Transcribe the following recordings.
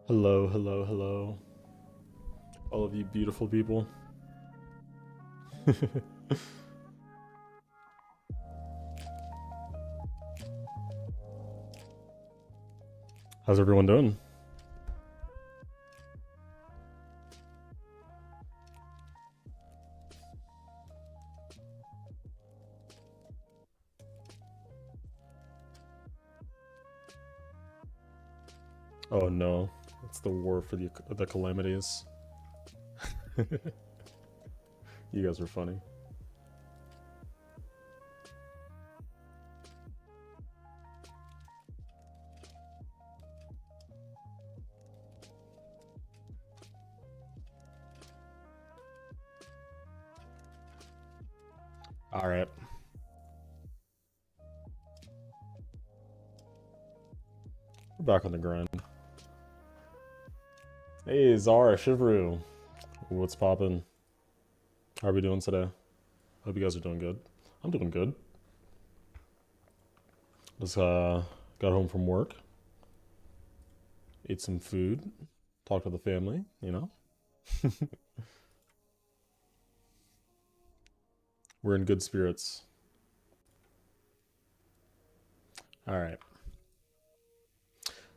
Hello, hello, hello. All of you beautiful people. How's everyone doing? Oh no, it's the war for the calamities. You guys are funny. All right. We're back on the grind. Hey, Zara, Shivru. What's poppin'? How are we doing today? Hope you guys are doing good. I'm doing good. Just got home from work. Ate some food. Talked to the family, you know? We're in good spirits. All right.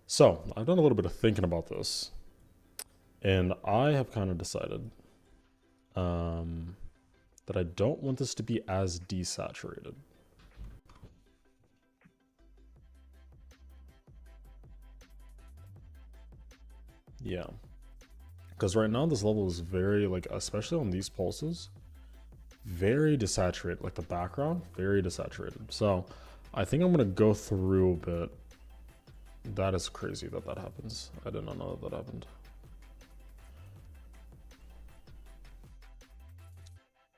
So, I've done a little bit of thinking about this. And I have kind of decided that I don't want this to be as desaturated. Yeah. Because right now this level is very, like, especially on these pulses, very desaturated. Like the background, very desaturated. So I think I'm going to go through a bit. That is crazy that that happens. I did not know that happened.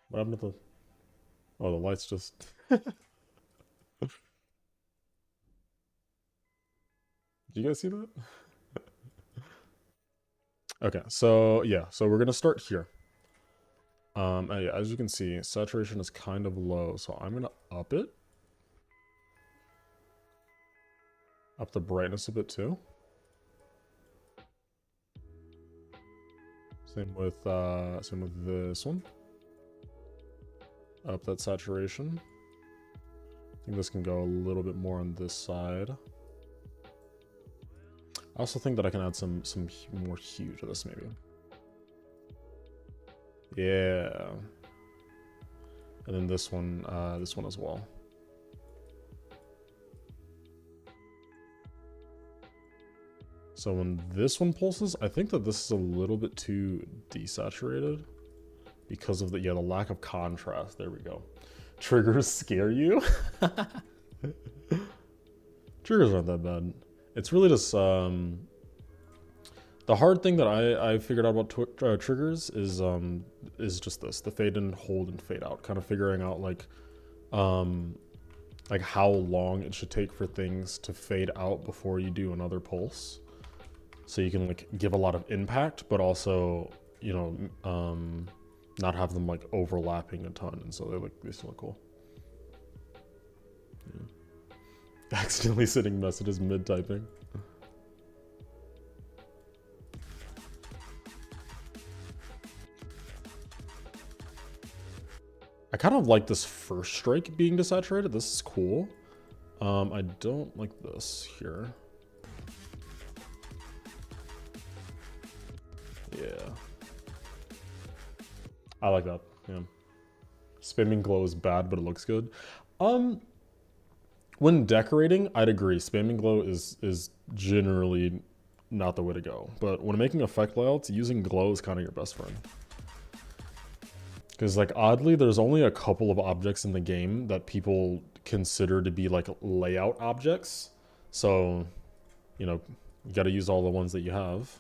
What happened to the... Oh, the lights just... Did you guys see that? Okay, so yeah, so we're gonna start here. As you can see, saturation is kind of low, so I'm gonna up it. Up the brightness a bit too. Same with this one. Up that saturation. I think this can go a little bit more on this side. I also think that I can add some more hue to this maybe. Yeah. And then this one as well. So when this one pulses, I think that this is a little bit too desaturated because of the lack of contrast. There we go. Triggers scare you? Triggers aren't that bad. It's really just the hard thing that I figured out about triggers is just this: the fade in, hold, and fade out. Kind of figuring out like how long it should take for things to fade out before you do another pulse, so you can like give a lot of impact, but also not have them like overlapping a ton, and so they still look cool. Yeah. Accidentally sending messages mid typing. I kind of like this first strike being desaturated. This is cool. I don't like this here. Yeah. I like that, yeah. Spamming glow is bad, but it looks good. When decorating, I'd agree. Spamming glow is generally not the way to go. But when making effect layouts, using glow is kind of your best friend. Because like oddly, there's only a couple of objects in the game that people consider to be like layout objects. So, you got to use all the ones that you have.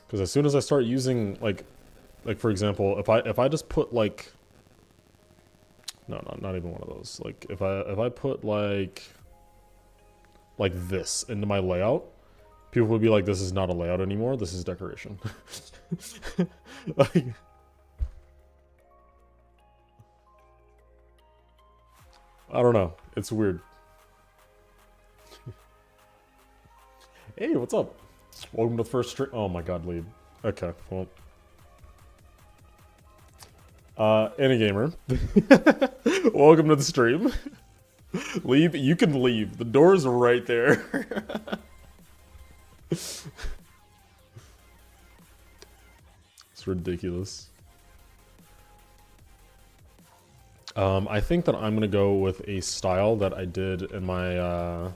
Because as soon as I start using like for example, if I just put like, no, not even one of those. Like if I put like this into my layout, people would be like, this is not a layout anymore. This is decoration. Like, I don't know. It's weird. Hey, what's up? Welcome to the first stream. Oh my god, lead. Okay, well. Gamer. Welcome to the stream. Leave. You can leave. The door's right there. It's ridiculous. I think that I'm gonna go with a style that I did in my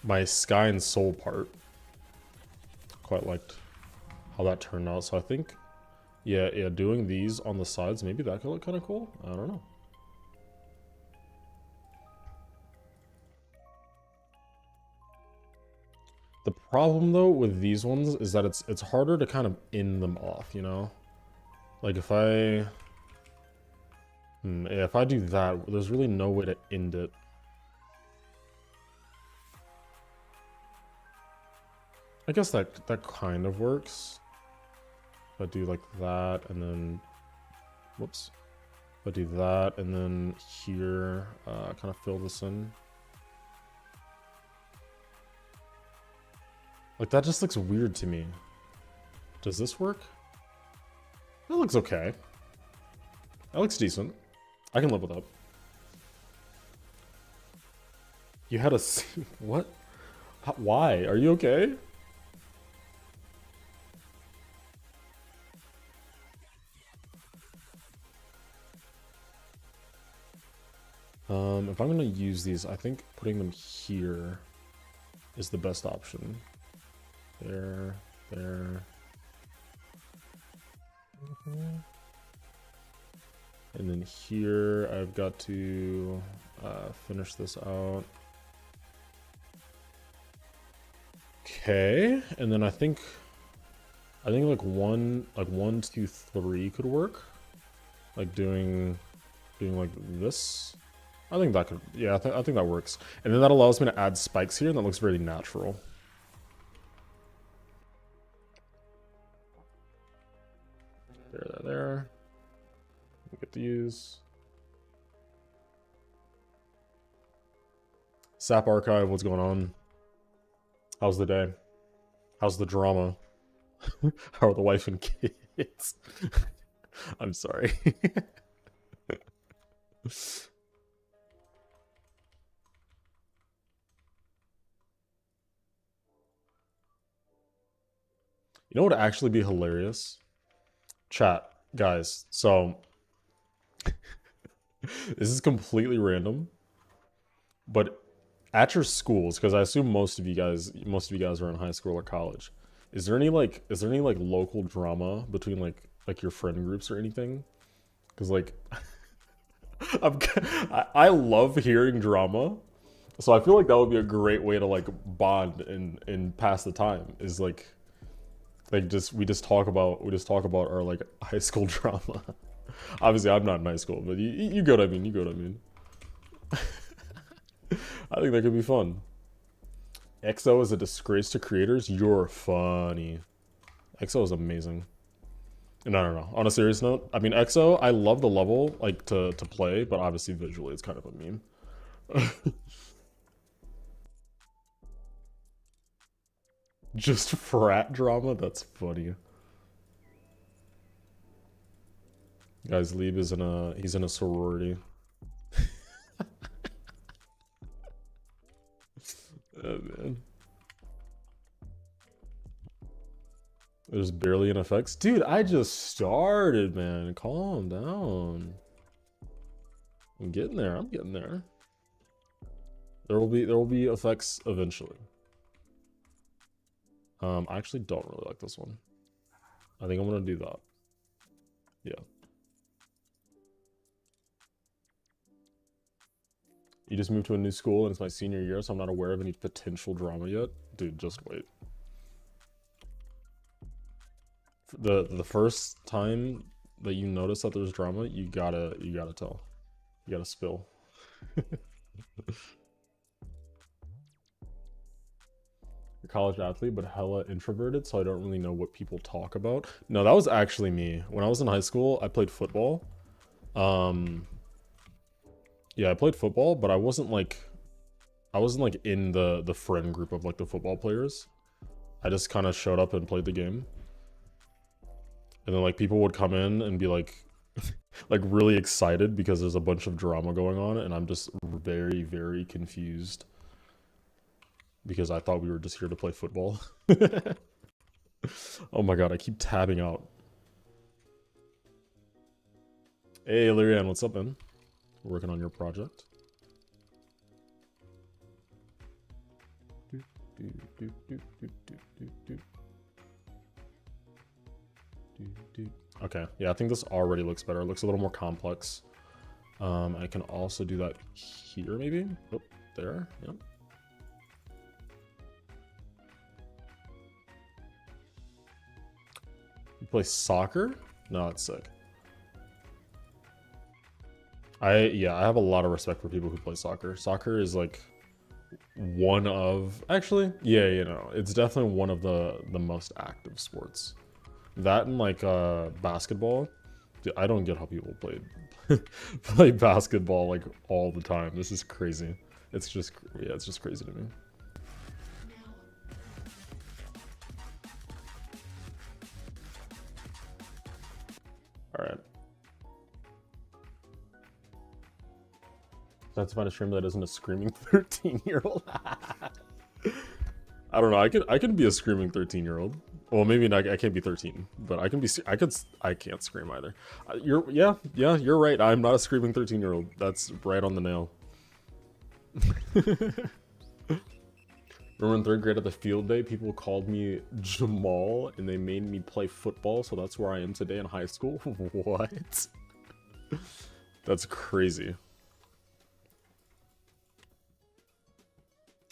my Sky and Soul part. Quite liked how that turned out. So I think, yeah, doing these on the sides, maybe that could look kind of cool. I don't know. The problem though with these ones is that it's harder to kind of end them off, you know? Like if I do that, there's really no way to end it. I guess that kind of works. If I do like that and then, whoops. If I do that and then here, kind of fill this in. Like that just looks weird to me. Does this work? That looks okay. That looks decent. I can live with that. You had a what? Why? Are you okay? If I'm gonna use these, I think putting them here is the best option. There. And then here, I've got to finish this out. Okay, and then I think like one, 2, 3 could work. Like doing like this. I think that could, yeah, I think that works. And then that allows me to add spikes here, and that looks very natural. There. We get these. SAP Archive, what's going on? How's the day? How's the drama? How are the wife and kids? I'm sorry. You know what would actually be hilarious? Chat, guys, so this is completely random, but at your schools, because I assume most of you guys are in high school or college, is there any like local drama between like your friend groups or anything? Because like I love hearing drama, so I feel like that would be a great way to like bond and pass the time, is like we just talk about our like high school drama. Obviously, I'm not in high school, but you get what I mean. You get what I mean. I think that could be fun. EXO is a disgrace to creators. You're funny. EXO is amazing. No. On a serious note, I mean EXO, I love the level like to play, but obviously visually it's kind of a meme. Just frat drama? That's funny. Guys, Lieb is he's in a sorority. Oh, man. There's barely an effects. Dude, I just started, man. Calm down. I'm getting there. There will be effects eventually. I actually don't really like this one. I think I'm gonna do that. Yeah. You just moved to a new school and it's my senior year, so I'm not aware of any potential drama yet. Dude, just wait. The first time that you notice that there's drama, you gotta tell. You gotta spill. You're a college athlete, but hella introverted, so I don't really know what people talk about. No, that was actually me. When I was in high school, I played football. Yeah, I played football, but I wasn't like I wasn't like in the friend group of like the football players. I just kind of showed up and played the game. And then like people would come in and be like like really excited because there's a bunch of drama going on, and I'm just very, very confused because I thought we were just here to play football. Oh my god, I keep tabbing out. Hey, Lyrian, what's up, man? Working on your project. Okay, yeah, I think this already looks better. It looks a little more complex. I can also do that here, maybe? Oh, there, yep. You play soccer? No, that's sick. Yeah, I have a lot of respect for people who play soccer. Soccer is like one of, actually, yeah, you know, it's definitely one of the most active sports. That and like basketball. Dude, I don't get how people play basketball like all the time. This is crazy. It's just, yeah, it's just crazy to me. All right. That's about a stream that isn't a screaming 13-year-old. I don't know. I could be a screaming 13-year-old. Well, maybe not. I can't be 13, but I can be. I can't scream either. Yeah. You're right. I'm not a screaming 13-year-old. That's right on the nail. Remember in 3rd grade at the field day, people called me Jamal, and they made me play football. So that's where I am today in high school. What? That's crazy.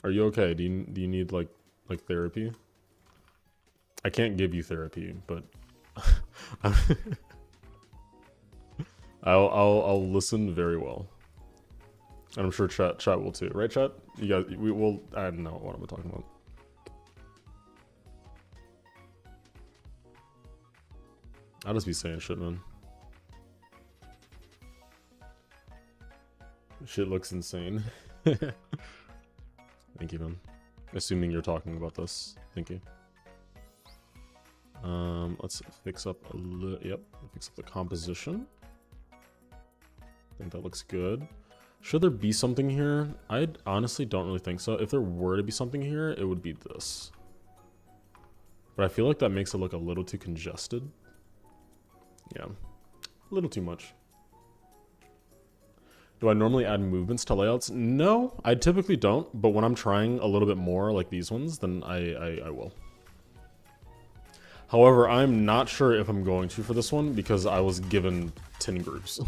Are you okay? Do you need like therapy? I can't give you therapy, but I'll listen very well. And I'm sure chat will too, right, chat? You guys, we will. I don't know what I'm talking about. I'll just be saying shit, man. Shit looks insane. Thank you, man. Assuming you're talking about this. Thank you. Let's fix up a little. Yep, fix up the composition. I think that looks good. Should there be something here? I honestly don't really think so. If there were to be something here, it would be this. But I feel like that makes it look a little too congested. Yeah, a little too much. Do I normally add movements to layouts? No, I typically don't. But when I'm trying a little bit more like these ones, then I will. However, I'm not sure if I'm going to for this one because I was given 10 groups.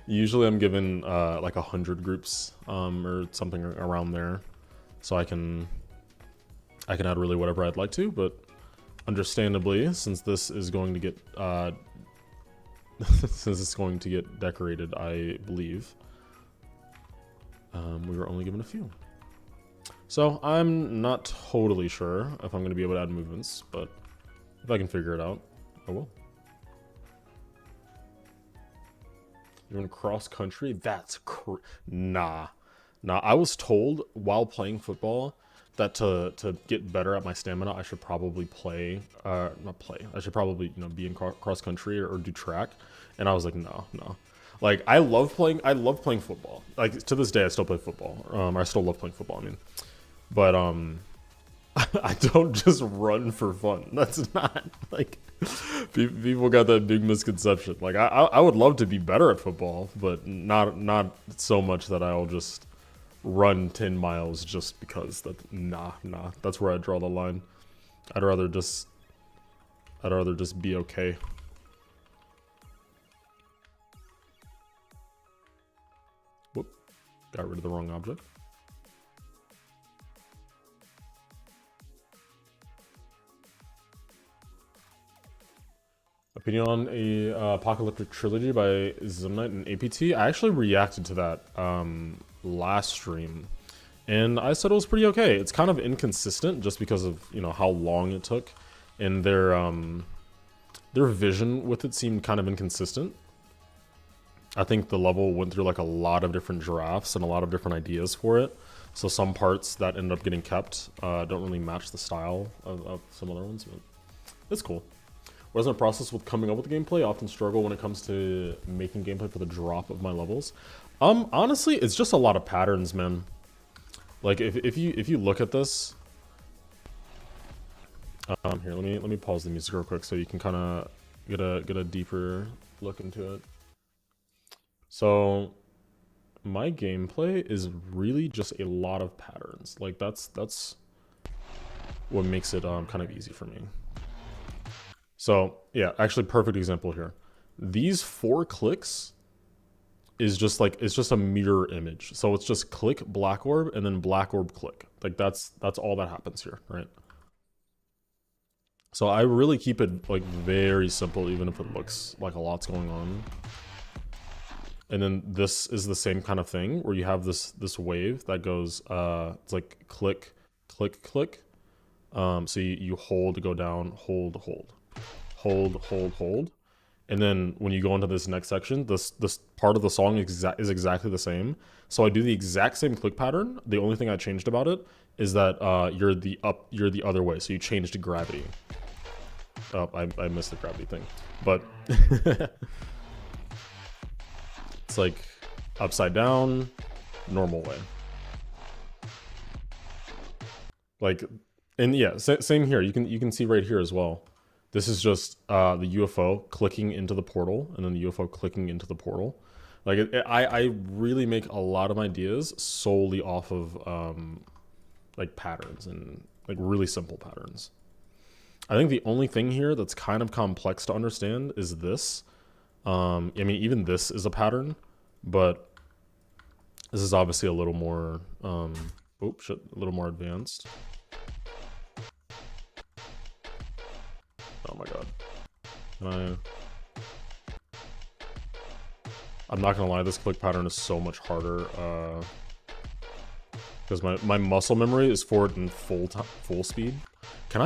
Usually I'm given like 100 groups or something around there. So I can add really whatever I'd like to, but understandably, since this is going to get since it's going to get decorated, I believe, we were only given a few. So I'm not totally sure if I'm going to be able to add movements, but if I can figure it out, I will. You're in cross country? That's nah. I was told while playing football that to get better at my stamina, I should probably play, not play. I should probably, you know, be in cross country or do track. And I was like, no. Like I love playing football. Like to this day, I still play football. I still love playing football. I mean, but I don't just run for fun. That's not like people got that big misconception. Like I would love to be better at football, but not so much that I'll just run 10 miles just because. That nah. That's where I draw the line. I'd rather just be okay. Whoop! Got rid of the wrong object. Opinion on a apocalyptic trilogy by Zimnite and APT. I actually reacted to that last stream, and I said it was pretty okay. It's kind of inconsistent just because of, you know, how long it took, and their vision with it seemed kind of inconsistent. I think the level went through like a lot of different drafts and a lot of different ideas for it. So some parts that end up getting kept don't really match the style of some other ones, but it's cool. Whereas my process with coming up with the gameplay, I often struggle when it comes to making gameplay for the drop of my levels. Honestly, it's just a lot of patterns, man. Like if you look at this, here, let me pause the music real quick so you can kind of get a deeper look into it. So my gameplay is really just a lot of patterns. Like that's what makes it kind of easy for me. So yeah, actually perfect example here. These 4 clicks is just like, it's just a mirror image. So it's just click black orb and then black orb click. Like that's all that happens here, right? So I really keep it like very simple, even if it looks like a lot's going on. And then this is the same kind of thing where you have this wave that goes, it's like click, click, click. So you hold to go down, hold, hold, hold, hold, hold. And then when you go into this next section, this part of the song is exactly the same. So I do the exact same click pattern. The only thing I changed about it is that you're the other way. So you change to gravity. Oh, I missed the gravity thing, but it's like upside down, normal way. Like, and yeah, same here. You can see right here as well. This is just the UFO clicking into the portal, and then the UFO clicking into the portal. Like, I really make a lot of ideas solely off of like patterns and like really simple patterns. I think the only thing here that's kind of complex to understand is this. I mean, even this is a pattern, but this is obviously a little more, a little more advanced. Oh my god. I'm not gonna lie, this click pattern is so much harder, because my muscle memory is forward in full speed. Can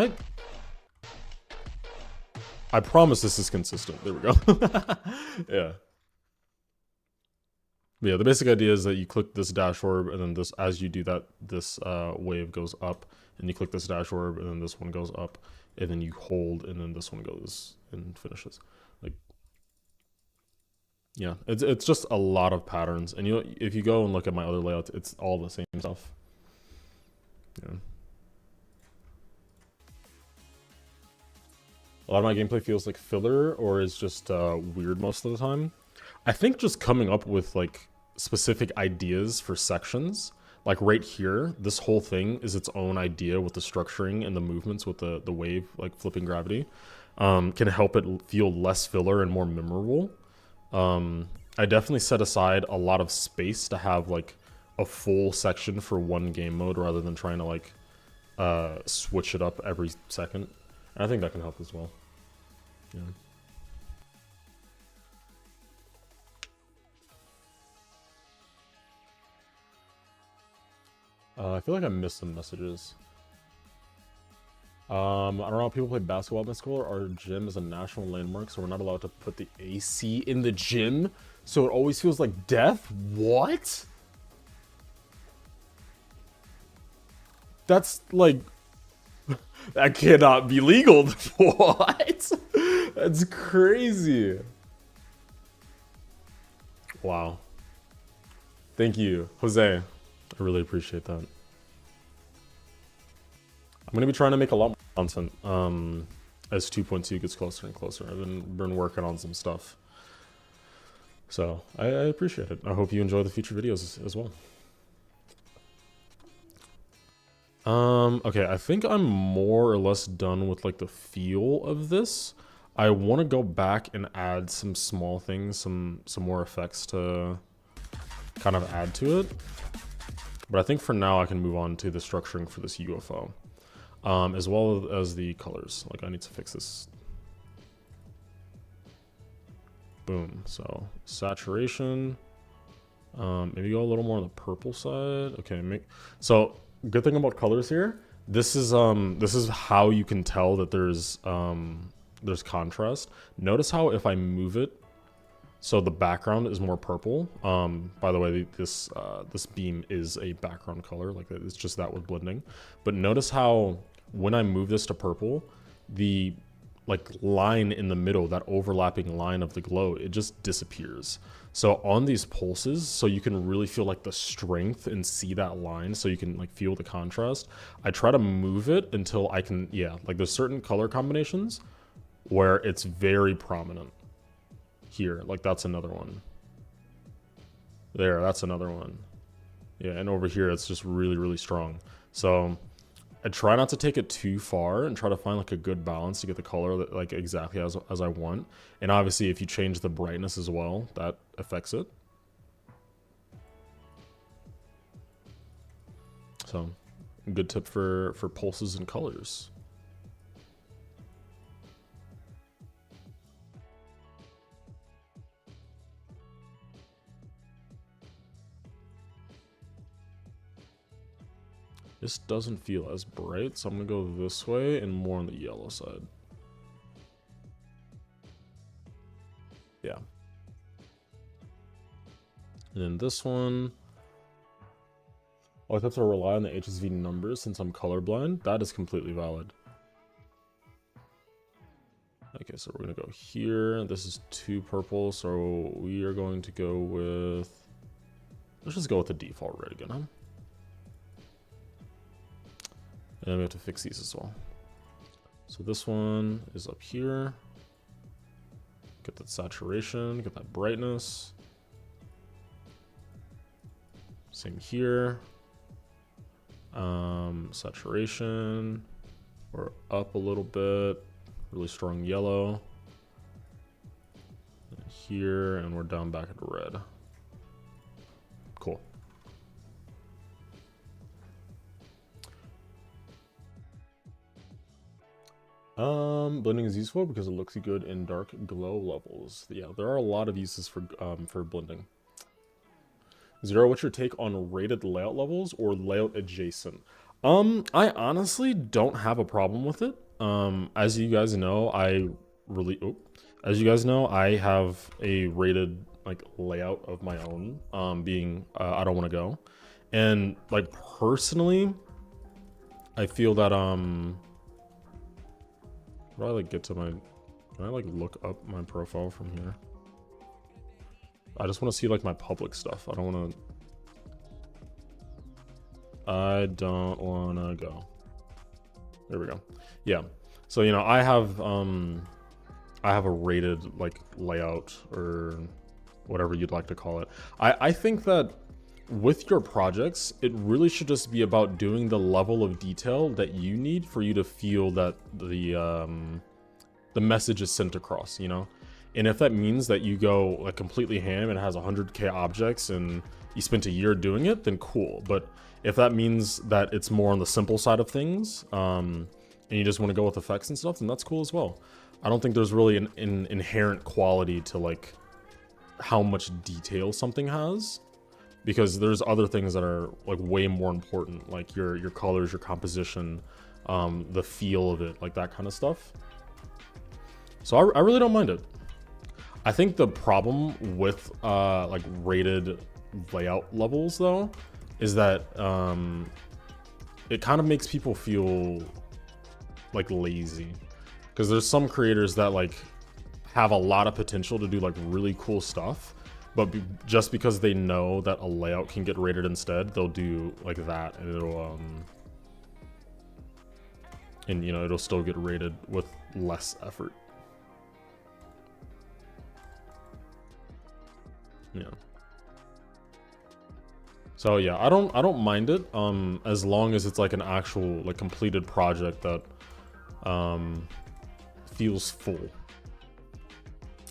I promise this is consistent. There we go. Yeah. But yeah, the basic idea is that you click this dash orb, and then this, as you do that, this wave goes up, and you click this dash orb, and then this one goes up, and then you hold, and then this one goes and finishes. Like, yeah, it's just a lot of patterns, and you know, if you go and look at my other layouts, it's all the same stuff. Yeah. A lot of my gameplay feels like filler or is just weird most of the time. I think just coming up with like specific ideas for sections, like right here, this whole thing is its own idea with the structuring and the movements with the wave, like flipping gravity, can help it feel less filler and more memorable. I definitely set aside a lot of space to have like a full section for one game mode rather than trying to like switch it up every second. I think that can help as well. Yeah. I feel like I missed some messages. I don't know how people play basketball at my school. Our gym is a national landmark, so we're not allowed to put the AC in the gym, so it always feels like death? What? That's like... that cannot be legal. What? That's crazy. Wow. Thank you, Jose. I really appreciate that. I'm gonna be trying to make a lot more content as 2.2 gets closer and closer. I've been working on some stuff. So I appreciate it. I hope you enjoy the future videos as well. Okay, I think I'm more or less done with like the feel of this. I want to go back and add some small things, some more effects to kind of add to it. But I think for now I can move on to the structuring for this UFO, as well as the colors. Like I need to fix this. Boom. So saturation. Maybe go a little more on the purple side. Okay. So good thing about colors here. This is how you can tell that there's contrast. Notice how if I move it, so the background is more purple. By the way, this beam is a background color, like it's just that with blending. But notice how when I move this to purple, the like line in the middle, that overlapping line of the glow, it just disappears. So on these pulses, so you can really feel like the strength and see that line, so you can like feel the contrast. I try to move it until I can, yeah, like there's certain color combinations where it's very prominent. Here, like that's another one. There, that's another one. Yeah, and over here it's just really, really strong. So I try not to take it too far and try to find like a good balance to get the color that like exactly as I want. And obviously if you change the brightness as well, that affects it. So good tip for pulses and colors. This doesn't feel as bright, so I'm gonna go this way and more on the yellow side. Yeah. And then this one, I have to rely on the HSV numbers since I'm colorblind. That is completely valid. Okay, so we're gonna go here. This is 2 purple, so we are going to go with, let's just go with the default red again, huh? And then we have to fix these as well. So this one is up here. Get that saturation, get that brightness. Same here. Saturation. We're up a little bit. Really strong yellow. And here, and we're down back at red. Cool. Blending is useful because it looks good in dark glow levels. Yeah, there are a lot of uses for blending. Zero, what's your take on rated layout levels or layout adjacent? I honestly don't have a problem with it. As you guys know, I have a rated like layout of my own, being I don't want to go. And like personally, I feel that how do I like get to my, can I like look up my profile from here? I just want to see like my public stuff. I don't want to go. There we go. Yeah. So, you know, I have a rated like layout or whatever you'd like to call it. I think that with your projects, it really should just be about doing the level of detail that you need for you to feel that the message is sent across, you know? And if that means that you go like completely ham and it has 100K objects and you spent a year doing it, then cool. But if that means that it's more on the simple side of things, and you just want to go with effects and stuff, then that's cool as well. I don't think there's really an inherent quality to like how much detail something has, because there's other things that are like way more important, like your colors, your composition, the feel of it, like that kind of stuff. So I really don't mind it. I think the problem with like rated layout levels though is that it kind of makes people feel like lazy, because there's some creators that like have a lot of potential to do like really cool stuff, but just because they know that a layout can get rated instead, they'll do like that, and it'll and you know, it'll still get rated with less effort. Yeah. So yeah, I don't mind it, as long as it's like an actual like completed project that feels full.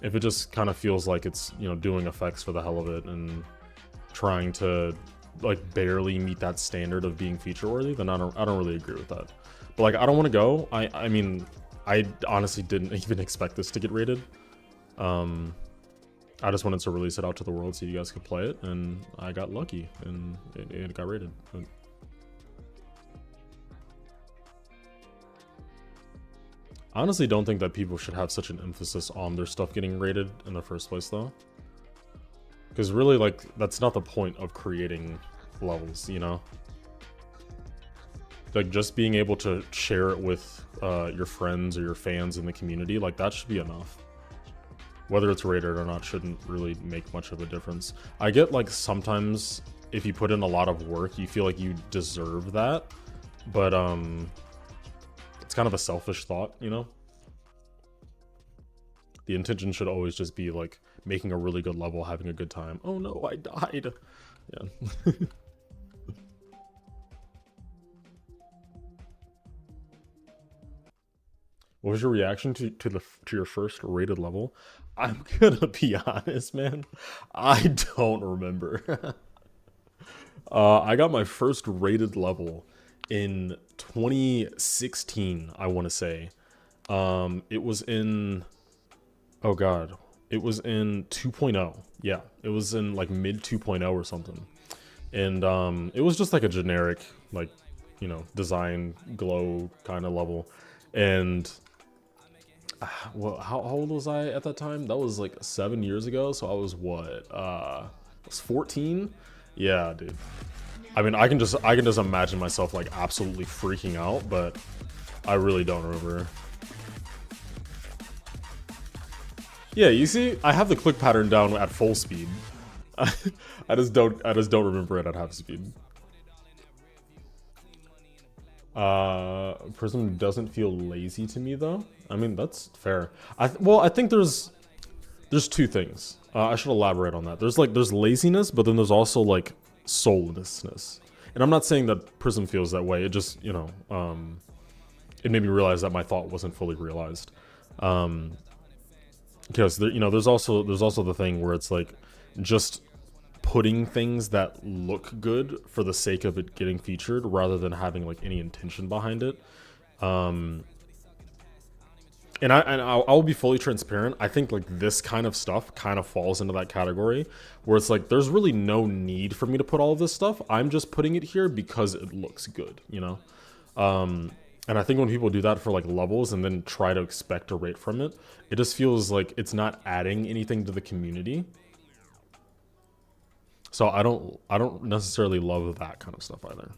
If it just kind of feels like it's, you know, doing effects for the hell of it and trying to like barely meet that standard of being feature worthy, then I don't really agree with that. But like, I don't want to go. I mean, I honestly didn't even expect this to get rated. I just wanted to release it out to the world so you guys could play it, and I got lucky and it got rated. But I honestly don't think that people should have such an emphasis on their stuff getting rated in the first place though. Because really, like, that's not the point of creating levels, you know? Like, just being able to share it with your friends or your fans in the community, like, that should be enough. Whether it's rated or not shouldn't really make much of a difference. I get, like, sometimes if you put in a lot of work, you feel like you deserve that. But, it's kind of a selfish thought, you know? The intention should always just be, like, making a really good level, having a good time. Oh no, I died. Yeah. What was your reaction to your first rated level? I'm gonna be honest, man. I don't remember. I got my first rated level in 2016, I want to say. It was in... Oh god. It was in 2.0. Yeah, it was in like mid 2.0 or something. And it was just like a generic, like, you know, design glow kind of level. And well, how old was I at that time? That was like 7 years ago. So I was what? I was 14. Yeah, dude. I mean, I can just imagine myself like absolutely freaking out, but I really don't remember. Yeah, you see, I have the click pattern down at full speed. I just don't remember it at half speed. Prism doesn't feel lazy to me though. I mean, that's fair. Well, I think there's two things. I should elaborate on that. There's laziness, but then there's also like soullessness. And I'm not saying that Prism feels that way. It just, you know, it made me realize that my thought wasn't fully realized. Because you know, there's also the thing where it's like just putting things that look good for the sake of it getting featured rather than having like any intention behind it. And I'll be fully transparent. I think like this kind of stuff kind of falls into that category where it's like there's really no need for me to put all of this stuff. I'm just putting it here because it looks good, you know? And I think when people do that for like levels and then try to expect a rate from it, it just feels like it's not adding anything to the community. So I don't necessarily love that kind of stuff either.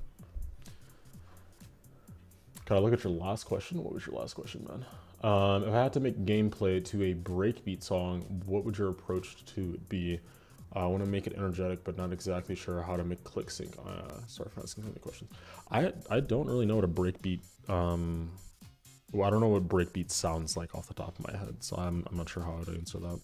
Can I look at your last question? What was your last question, man? If I had to make gameplay to a breakbeat song, what would your approach to it be? I want to make it energetic, but not exactly sure how to make click sync. Sorry for asking so many questions. I don't really know what a breakbeat. Well, I don't know what breakbeat sounds like off the top of my head, so I'm not sure how to answer that.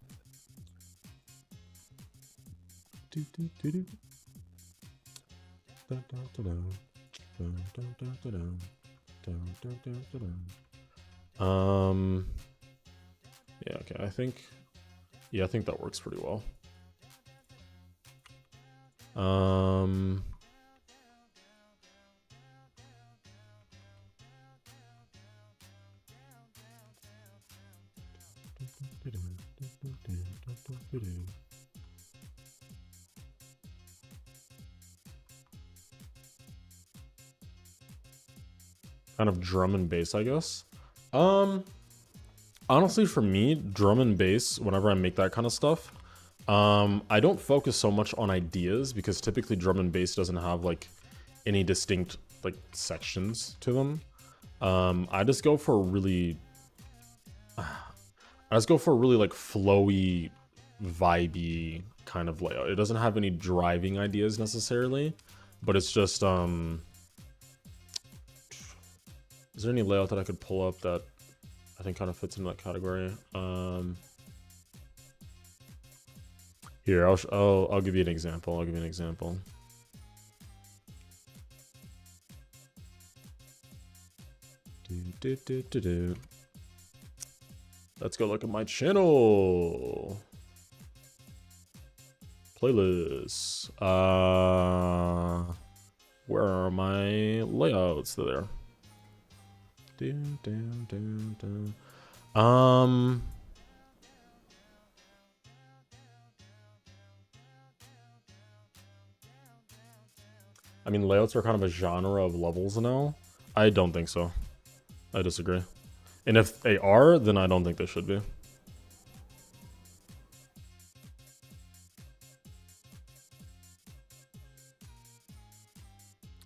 Yeah, okay, I think that works pretty well. Kind of drum and bass, I guess. Honestly, for me, drum and bass, whenever I make that kind of stuff, I don't focus so much on ideas because typically drum and bass doesn't have like any distinct like sections to them. I just go for a really like flowy, vibey kind of layout. It doesn't have any driving ideas necessarily, but it's just is there any layout that I could pull up that I think kind of fits in that category? Here, I'll give you an example. Let's go look at my channel. Playlists. Where are my layouts? They're there. I mean, layouts are kind of a genre of levels now. I don't think so. I disagree. And if they are, then I don't think they should be.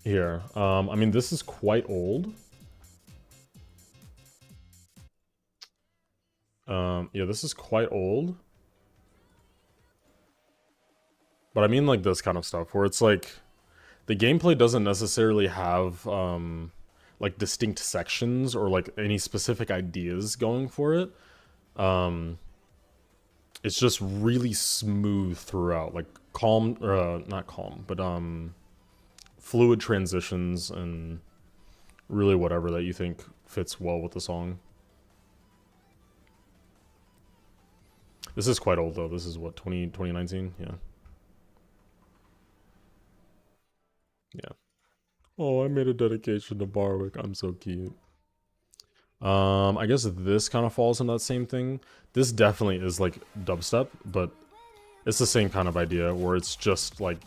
Here. I mean, this is quite old. Yeah, this is quite old. But I mean like this kind of stuff where it's like the gameplay doesn't necessarily have like distinct sections or like any specific ideas going for it. It's just really smooth throughout, like calm, not calm, but fluid transitions and really whatever that you think fits well with the song. This is quite old though. This is what, 2019? Yeah. Yeah. Oh, I made a dedication to Barwick. I'm so cute. I guess this kind of falls in that same thing. This definitely is like dubstep, but it's the same kind of idea where it's just like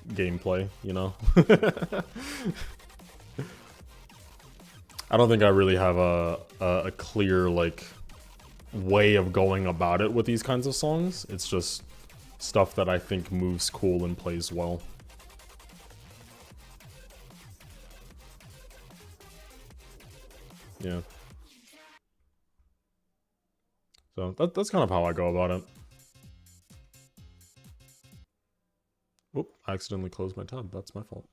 gameplay, you know? I don't think I really have a clear like way of going about it with these kinds of songs. It's just stuff that I think moves cool and plays well. Yeah. So that's kind of how I go about it. Oop, I accidentally closed my tab. That's my fault.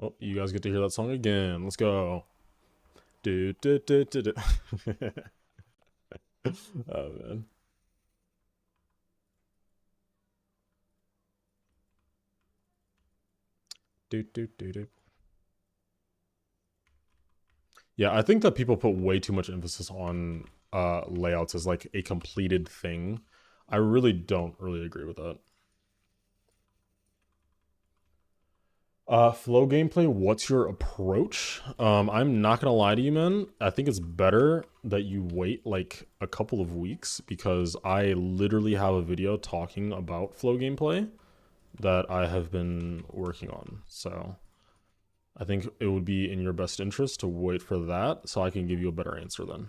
Oh, you guys get to hear that song again. Let's go. Do do do do do. Oh man. Do do do do. Yeah, I think that people put way too much emphasis on layouts as like a completed thing. I really don't really agree with that. Flow gameplay, what's your approach? I'm not gonna lie to you, man. I think it's better that you wait like a couple of weeks because I literally have a video talking about flow gameplay that I have been working on. So I think it would be in your best interest to wait for that so I can give you a better answer then.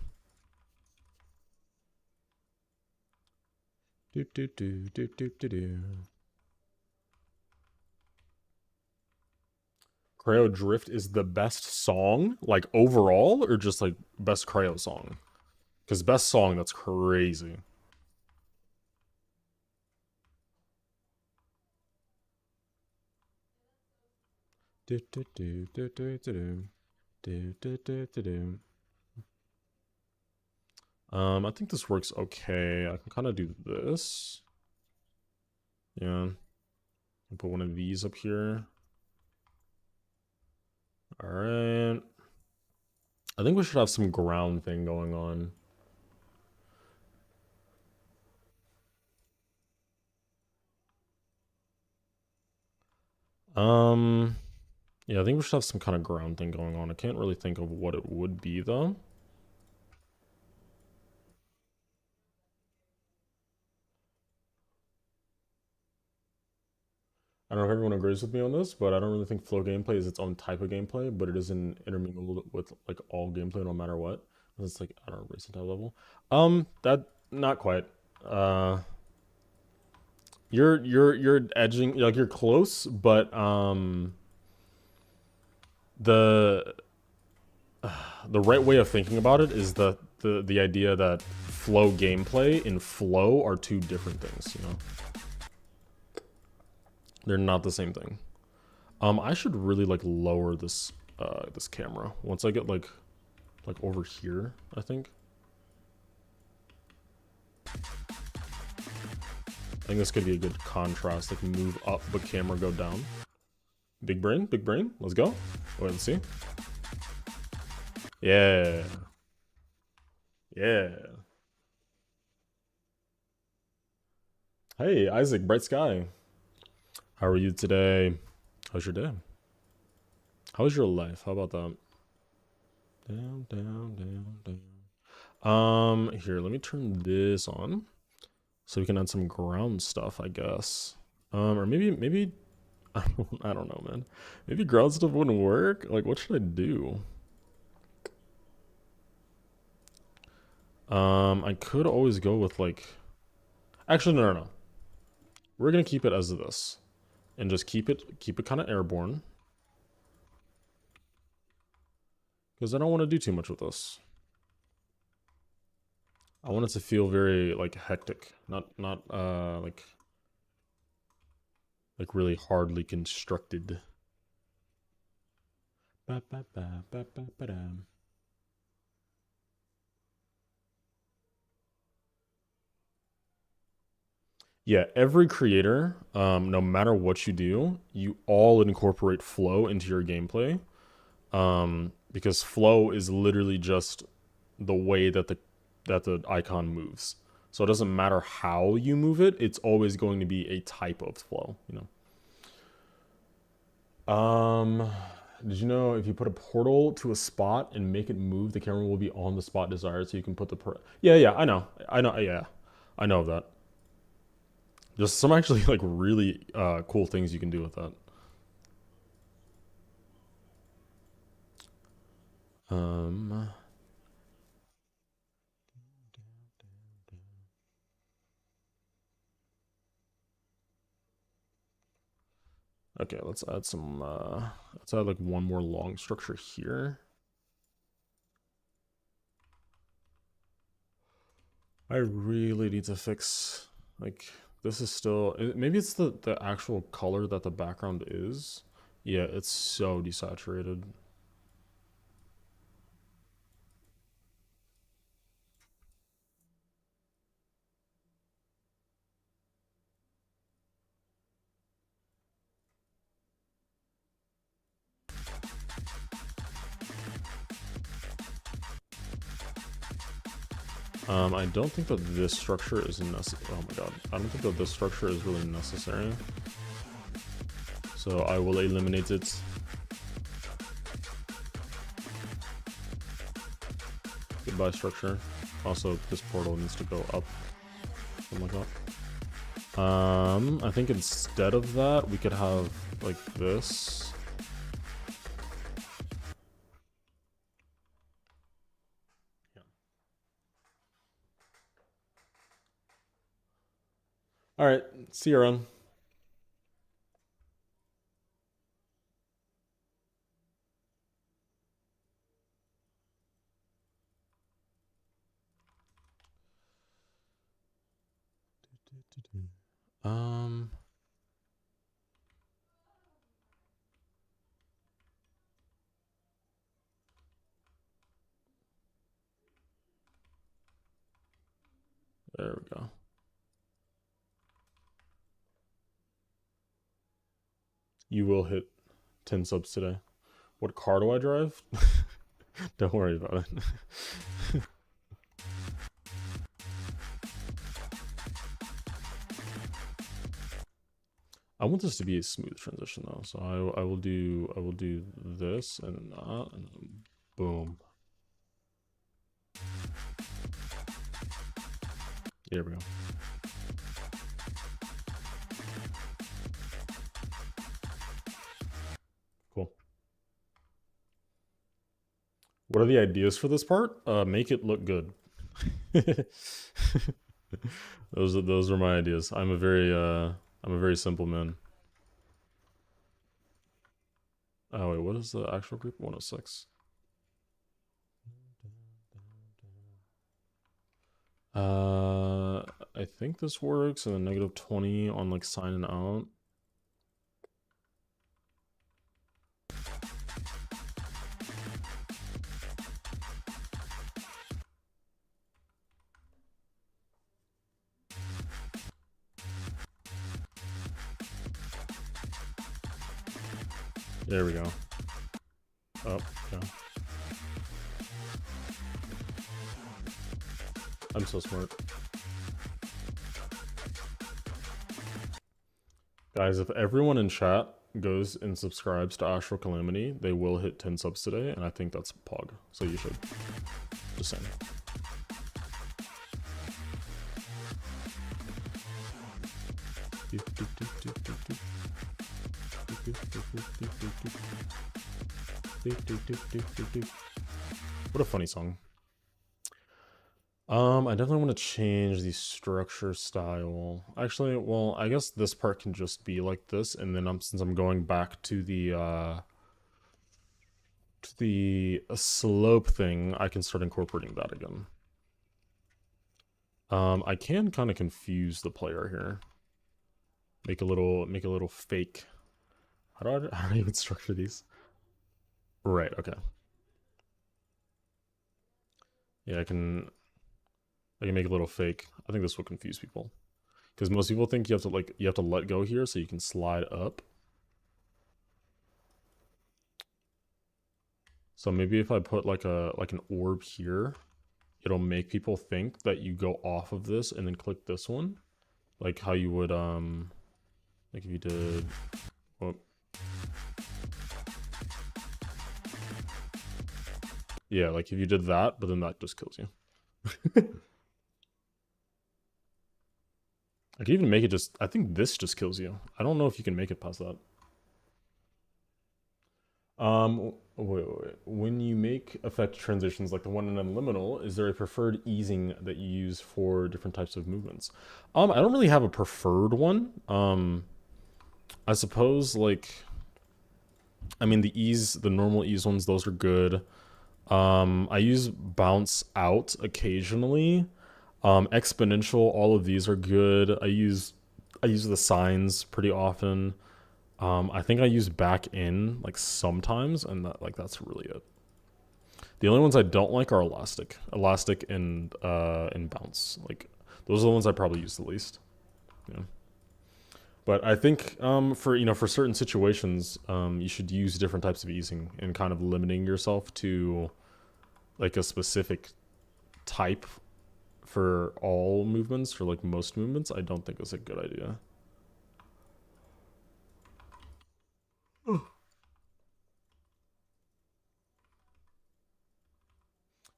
Do do do do do do do. Cryo Drift is the best song, like overall, or just like best Cryo song? Because best song, that's crazy. Do, do, do, do, do, do, do, do, do, do, do. I think this works okay. I can kind of do this. Yeah. I'll put one of these up here. All right. I think we should have some ground thing going on. Yeah, I think we should have some kind of ground thing going on. I can't really think of what it would be though. I don't know if everyone agrees with me on this, but I don't really think flow gameplay is its own type of gameplay, but it is intermingled with like all gameplay no matter what. It's like, I don't know, racing type level. That not quite. You're edging, like you're close, but the the right way of thinking about it is the idea that flow gameplay and flow are two different things, you know? They're not the same thing. I should really like lower this this camera once I get like over here, I think. I think this could be a good contrast, like move up but camera go down. Big brain, let's go. Wait, let's see. Yeah. Yeah. Hey, Isaac, bright sky. How are you today? How's your day? How's your life? How about that? Down, down, down, down. Here, let me turn this on so we can add some ground stuff, I guess. Or maybe I don't know, man. Maybe ground stuff wouldn't work. Like, what should I do? I could always go with like. Actually, no. We're gonna keep it as this. and just keep it kind of airborne. Because I don't want to do too much with this. I want it to feel very like hectic, not like really hardly constructed. Yeah, every creator, no matter what you do, you all incorporate flow into your gameplay. Because flow is literally just the way that the icon moves. So it doesn't matter how you move it, it's always going to be a type of flow, you know. Did you know if you put a portal to a spot and make it move, the camera will be on the spot desired, so you can put the yeah, I know, yeah, I know that. There's some actually like really cool things you can do with that. Okay, let's add some, let's add like one more long structure here. I really need to fix, like, this is still, maybe it's the actual color that the background is. Yeah, it's so desaturated. I don't think that this structure is necessary. Oh my god. I don't think that this structure is really necessary. So I will eliminate it. Goodbye structure. Also, this portal needs to go up. Something like that. I think instead of that, we could have like this. All right, see you around. There we go. You will hit 10 subs today. What car do I drive? Don't worry about it. I want this to be a smooth transition though, so I will do this and that, and then boom. There we go. Cool. What are the ideas for this part? Make it look good. Those are my ideas. I'm a very simple man. Oh wait, what is the actual group? 106. I think this works, and then -20 on like signing out. There we go. Oh, yeah. I'm so smart. Guys, if everyone in chat goes and subscribes to Astral Calamity, they will hit 10 subs today, and I think that's pog. So you should. Just saying. What a funny song. I definitely want to change the structure style. Actually, well, I guess this part can just be like this, and then since I'm going back to the slope thing, I can start incorporating that again. I can kind of confuse the player here. Make a little fake. How do I even structure these? Right, okay. Yeah, I can make a little fake. I think this will confuse people. Because most people think you have to let go here so you can slide up. So maybe if I put like an orb here, it'll make people think that you go off of this and then click this one. Like how you would like if you did oh. Yeah, like if you did that, but then that just kills you. I can even make it I think this just kills you. I don't know if you can make it past that. Wait. When you make effect transitions like the one in Unliminal, is there a preferred easing that you use for different types of movements? I don't really have a preferred one. I suppose I mean the normal ease ones, those are good. I use bounce out occasionally. Exponential, all of these are good. I use the signs pretty often. I think I use back in like sometimes, and that's really it. The only ones I don't like are elastic, and bounce. Like those are the ones I probably use the least. Yeah. But I think for certain situations, you should use different types of easing and kind of limiting yourself to like a specific type for all movements, for like most movements. I don't think is a good idea.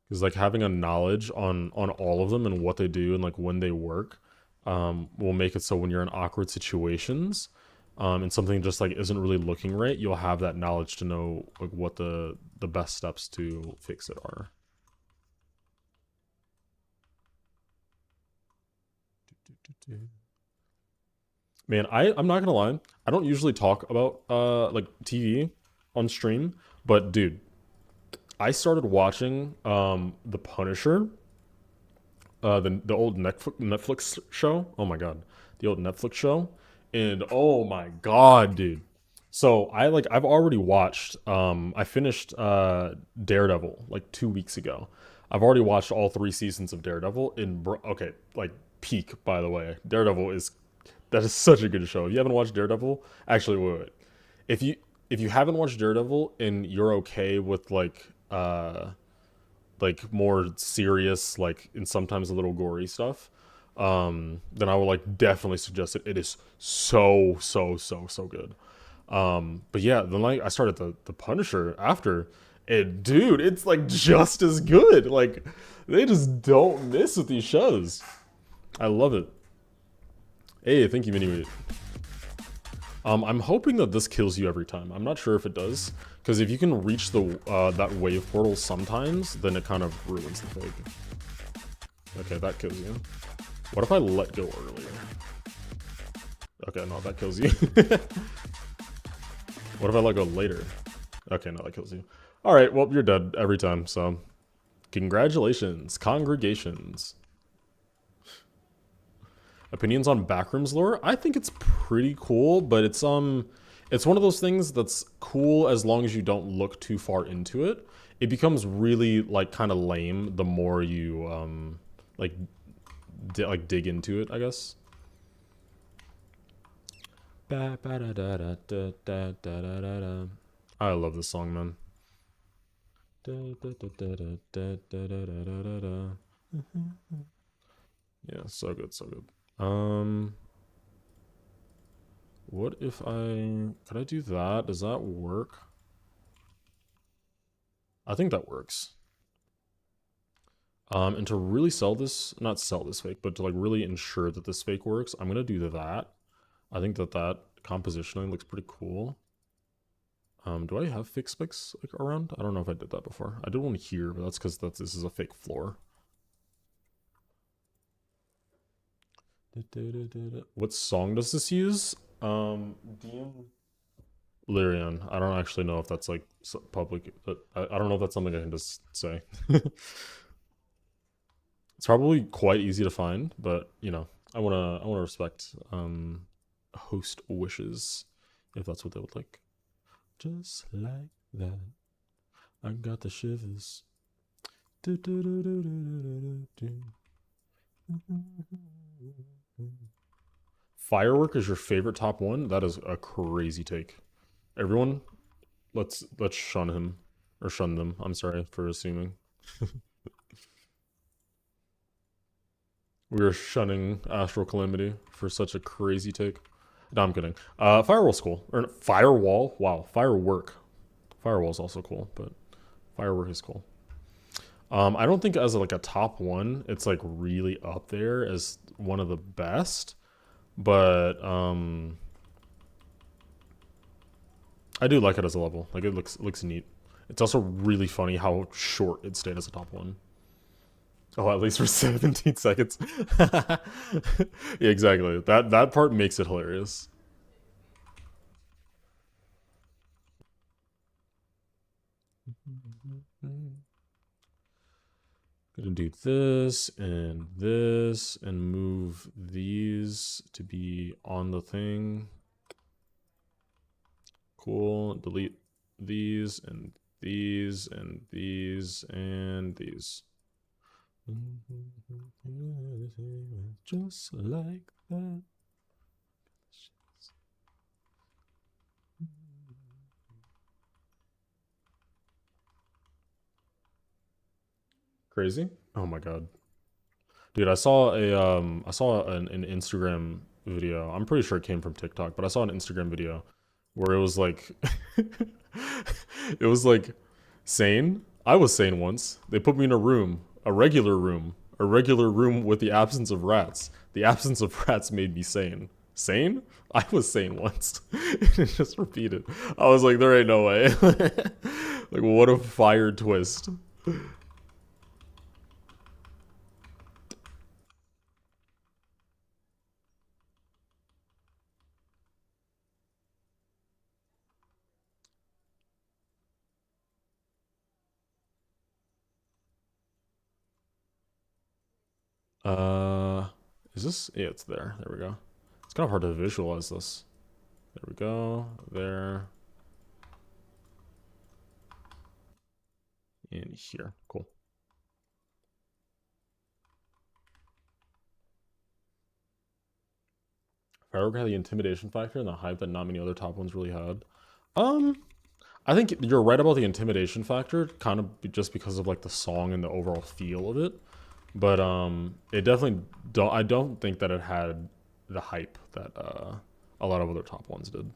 Because like having a knowledge on all of them and what they do and like when they work, will make it so when you're in awkward situations, and something just like isn't really looking right, you'll have that knowledge to know like what the best steps to fix it are. Man, I'm not gonna lie, I don't usually talk about like TV on stream, but dude, I started watching The Punisher, the old Netflix show. Oh my god, the old Netflix show, and oh my god, dude. So I've already watched. I finished Daredevil like 2 weeks ago. I've already watched all 3 seasons of Daredevil. Okay, like peak by the way. Daredevil is that is such a good show. If you haven't watched Daredevil, actually wait. If you haven't watched Daredevil and you're okay with like more serious, like and sometimes a little gory stuff, then I would like definitely suggest it. It is so good. But yeah, then like I started the Punisher after, and dude, it's like just as good. Like they just don't miss with these shows. I love it. Hey, thank you, Mini. I'm hoping that this kills you every time. I'm not sure if it does, because if you can reach the that wave portal sometimes, then it kind of ruins the fake. Okay, that kills you. What if I let go earlier? Okay, no, that kills you. What if I let go later? Okay, no, that kills you. All right, well, you're dead every time, so congratulations, congregations. Opinions on backrooms lore? I think it's pretty cool, but it's one of those things that's cool as long as you don't look too far into it. It becomes really like kind of lame the more you like dig into it, I guess. I love this song, man. Yeah, so good, so good. What if could I do that? Does that work? I think that works. And to really not sell this fake, but to like really ensure that this fake works, I'm gonna do that. I think that compositioning looks pretty cool. Do I have fake specs like around? I don't know if I did that before. I did one here, but that's because this is a fake floor. What song does this use? DM Lyrian. I don't actually know if that's like public. I don't know if that's something I can just say. It's probably quite easy to find, but you know, I wanna respect host wishes if that's what they would like. Just like that, I got the shivers. Do, do, do, do, do, do, do. Firework is your favorite top one? That is a crazy take. Everyone, let's shun him or shun them. I'm sorry for assuming. We were shunning Astral Calamity for such a crazy take. No, I'm kidding. Firewall's cool. Or Firewall? Wow. Firework. Firewall's also cool, but Firework is cool. I don't think as like a top one, it's like really up there as one of the best. But I do like it as a level. Like it looks neat. It's also really funny how short it stayed as a top one. Oh, at least for 17 seconds. Yeah, exactly. That part makes it hilarious. Gonna do this and move these to be on the thing. Cool. Delete these and these and these and these. Just like that. Crazy? Oh my god. Dude, I saw an Instagram video. I'm pretty sure it came from TikTok, but I saw an Instagram video where it was like it was like sane. I was sane once. They put me in a regular room with the absence of rats. The absence of rats made me sane. Sane? I was sane once. It just repeated. I was like, there ain't no way. Like, what a fire twist. Uh, is this? Yeah, it's there. There we go. It's kind of hard to visualize this. There we go. There. In here. Cool. Firework had the intimidation factor and the hype that not many other top ones really had. I think you're right about the intimidation factor, kind of just because of like the song and the overall feel of it. But it definitely don't. I don't think that it had the hype that a lot of other top ones did.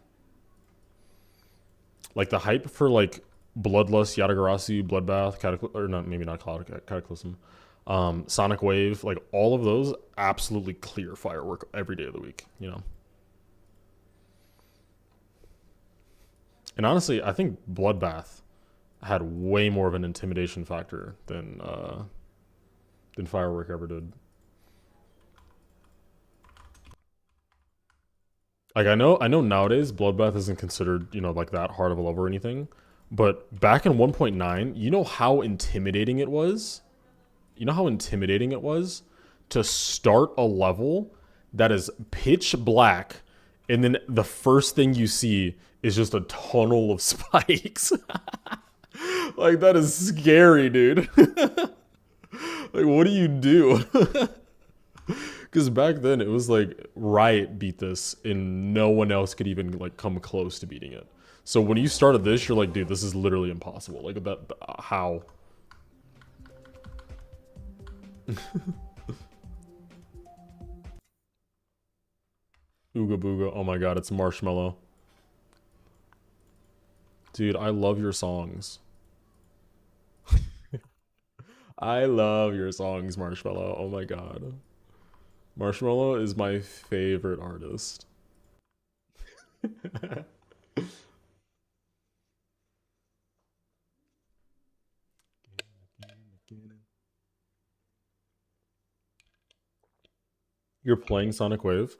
Like the hype for like Bloodlust, Yatagarasu, Bloodbath, or not, maybe not Cataclysm, Sonic Wave, like all of those, absolutely clear Firework every day of the week. You know. And honestly, I think Bloodbath had way more of an intimidation factor than Firework ever did. Like I know nowadays Bloodbath isn't considered, you know, like that hard of a level or anything. But back in 1.9, you know how intimidating it was? You know how intimidating it was to start a level that is pitch black and then the first thing you see is just a tunnel of spikes. Like that is scary, dude. Like what do you do? Because back then it was like Riot beat this and no one else could even like come close to beating it. So when you started this, you're like, dude, this is literally impossible. Like that, how? Ooga booga. Oh my god, it's Marshmallow. Dude, I love your songs. I love your songs, Marshmallow. Oh my god. Marshmallow is my favorite artist. You're playing Sonic Wave.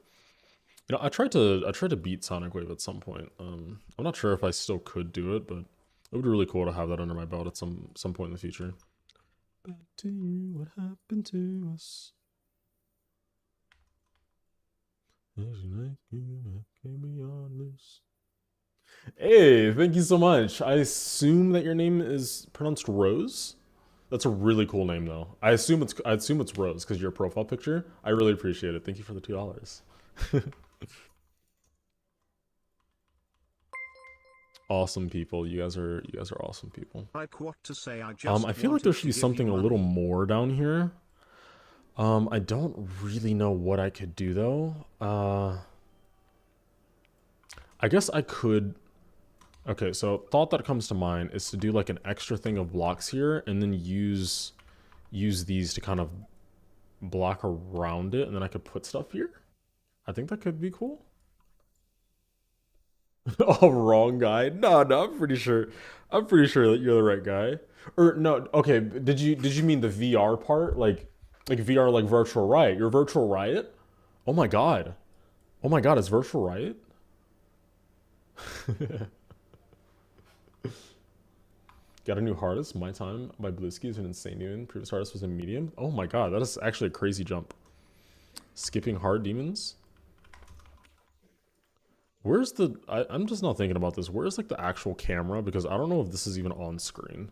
You know, I tried to beat Sonic Wave at some point. I'm not sure if I still could do it, but it would be really cool to have that under my belt at some point in the future. Back to you, what happened to us? Hey, thank you so much. I assume that your name is pronounced Rose. That's a really cool name, though. I assume it's Rose because your profile picture. I really appreciate it. Thank you for the $2. Awesome people. You guys are awesome people. I feel like there should be something a little more down here. I don't really know what I could do though. I guess I could. Okay, so thought that comes to mind is to do like an extra thing of blocks here and then use these to kind of block around it, and then I could put stuff here. I think that could be cool. Oh, wrong guy. No, I'm pretty sure. I'm pretty sure that you're the right guy. Or no, okay. Did you mean the VR part, like VR, like virtual riot? You're virtual riot. Oh my god. Oh my god, it's virtual riot. Got a new hardest. My Time by Blisky is an insane new. Previous hardest was a medium. Oh my god, that is actually a crazy jump. Skipping hard demons. Where's the... I'm just not thinking about this. Where's like the actual camera? Because I don't know if this is even on screen.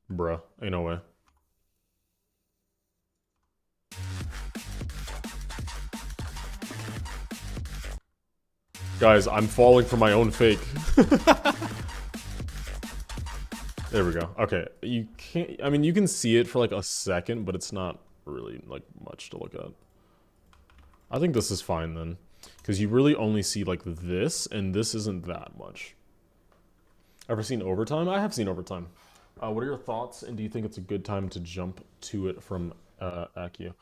Bruh, ain't no way. Guys, I'm falling for my own fake. There we go. Okay, you can't... I mean, you can see it for like a second, but it's not really like much to look at. I think this is fine then, because you really only see like this, and this isn't that much. Ever seen Overtime? I have seen Overtime. What are your thoughts, and do you think it's a good time to jump to it from Accu?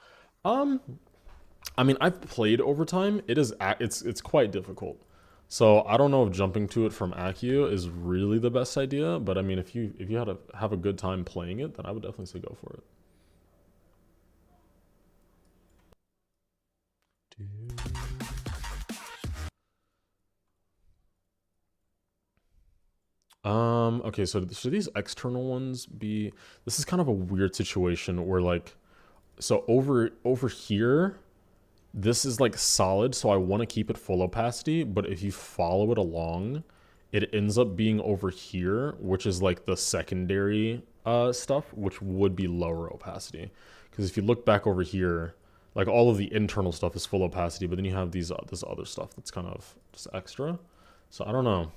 I mean, I've played Overtime. It's quite difficult. So I don't know if jumping to it from Accu is really the best idea, but I mean, if you had to have a good time playing it, then I would definitely say go for it. Okay, so should these external ones be... This is kind of a weird situation where like, so over here, this is like solid, so I want to keep it full opacity, but if you follow it along, it ends up being over here, which is like the secondary stuff, which would be lower opacity. Because if you look back over here, like all of the internal stuff is full opacity, but then you have these this other stuff that's kind of just extra. So I don't know.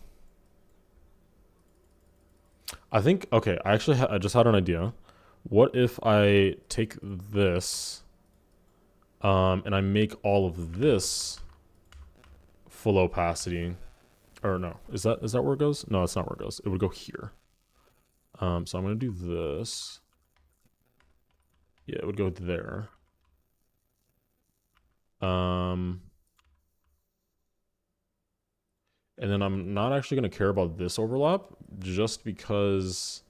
I think, okay, I just had an idea. What if I take this, and I make all of this full opacity, or no, is that where it goes? No, it's not where it goes. It would go here. So I'm gonna do this. Yeah, it would go there. And then I'm not actually gonna care about this overlap, just because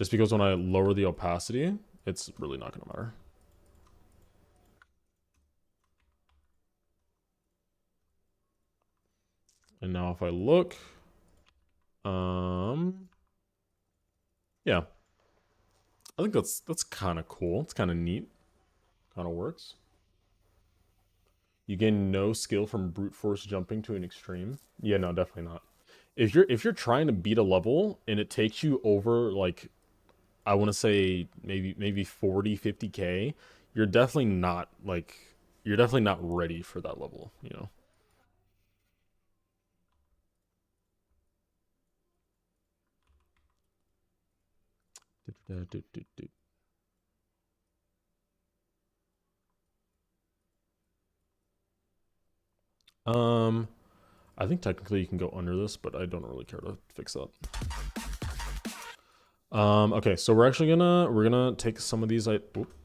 when I lower the opacity, it's really not gonna matter. And now if I look, yeah, I think that's kind of cool. It's kind of neat. Kind of works. You gain no skill from brute force jumping to an extreme. Yeah, no, definitely not. If you're trying to beat a level and it takes you over, like, I want to say maybe 40, 50k, you're definitely not ready for that level, you know. I think technically you can go under this, but I don't really care to fix that. Okay, so we're gonna take some of these.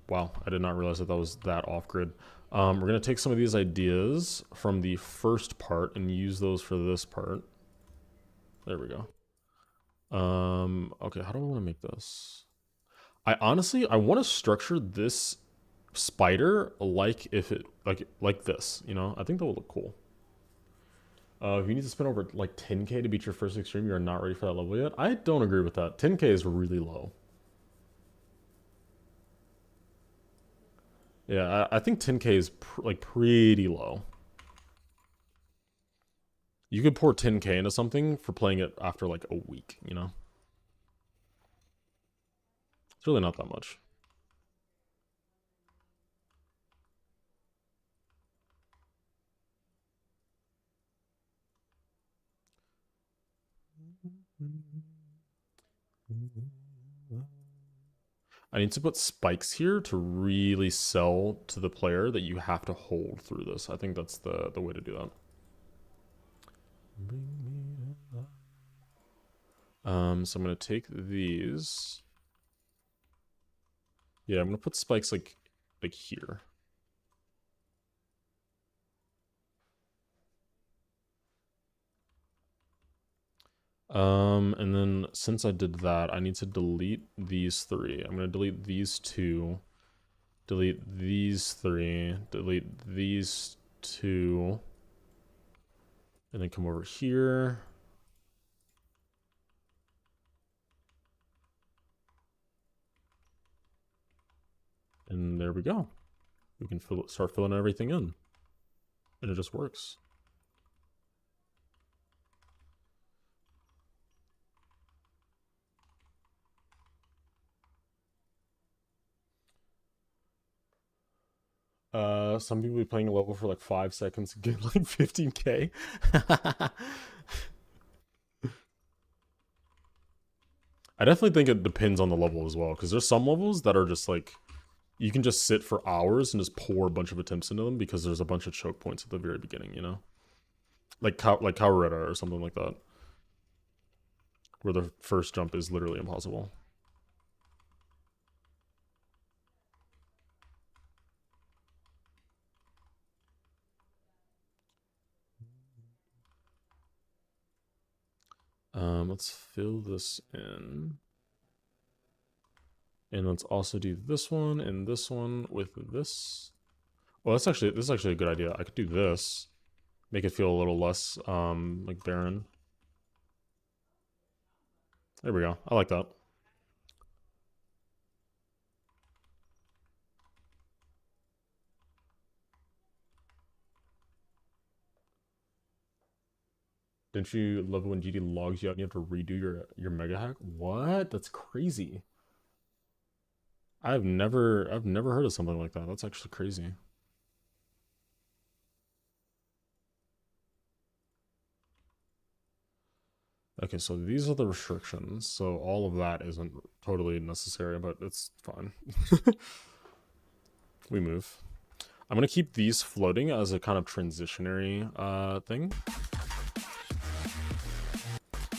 Wow, I did not realize that was that off grid. We're gonna take some of these ideas from the first part and use those for this part. There we go. Okay, how do I want to make this? I honestly, I want to structure this spider like if it, like this, you know? I think that would look cool. If you need to spend over like 10k to beat your first extreme, you're not ready for that level yet. I don't agree with that. 10k is really low. Yeah, I think 10k is like pretty low. You could pour 10k into something for playing it after like a week, you know? It's really not that much. I need to put spikes here to really sell to the player that you have to hold through this. I think that's the way to do that. So I'm gonna take these. Yeah, I'm gonna put spikes like here. And then since I did that, I need to delete these three. I'm gonna delete these two, delete these three, delete these two, and then come over here. And there we go. We can start filling everything in. And it just works. Some people be playing a level for like 5 seconds and get like 15k. I definitely think it depends on the level as well, because there's some levels that are just like, you can just sit for hours and just pour a bunch of attempts into them because there's a bunch of choke points at the very beginning, you know? Like Kawareta or something like that, where the first jump is literally impossible. Let's fill this in. And let's also do this one and this one with this. Well, this is actually a good idea. I could do this, make it feel a little less like barren. There we go. I like that. Didn't you love it when GD logs you out and you have to redo your mega hack? What? That's crazy. I've never heard of something like that. That's actually crazy. Okay, so these are the restrictions. So all of that isn't totally necessary, but it's fine. We move. I'm gonna keep these floating as a kind of transitionary thing.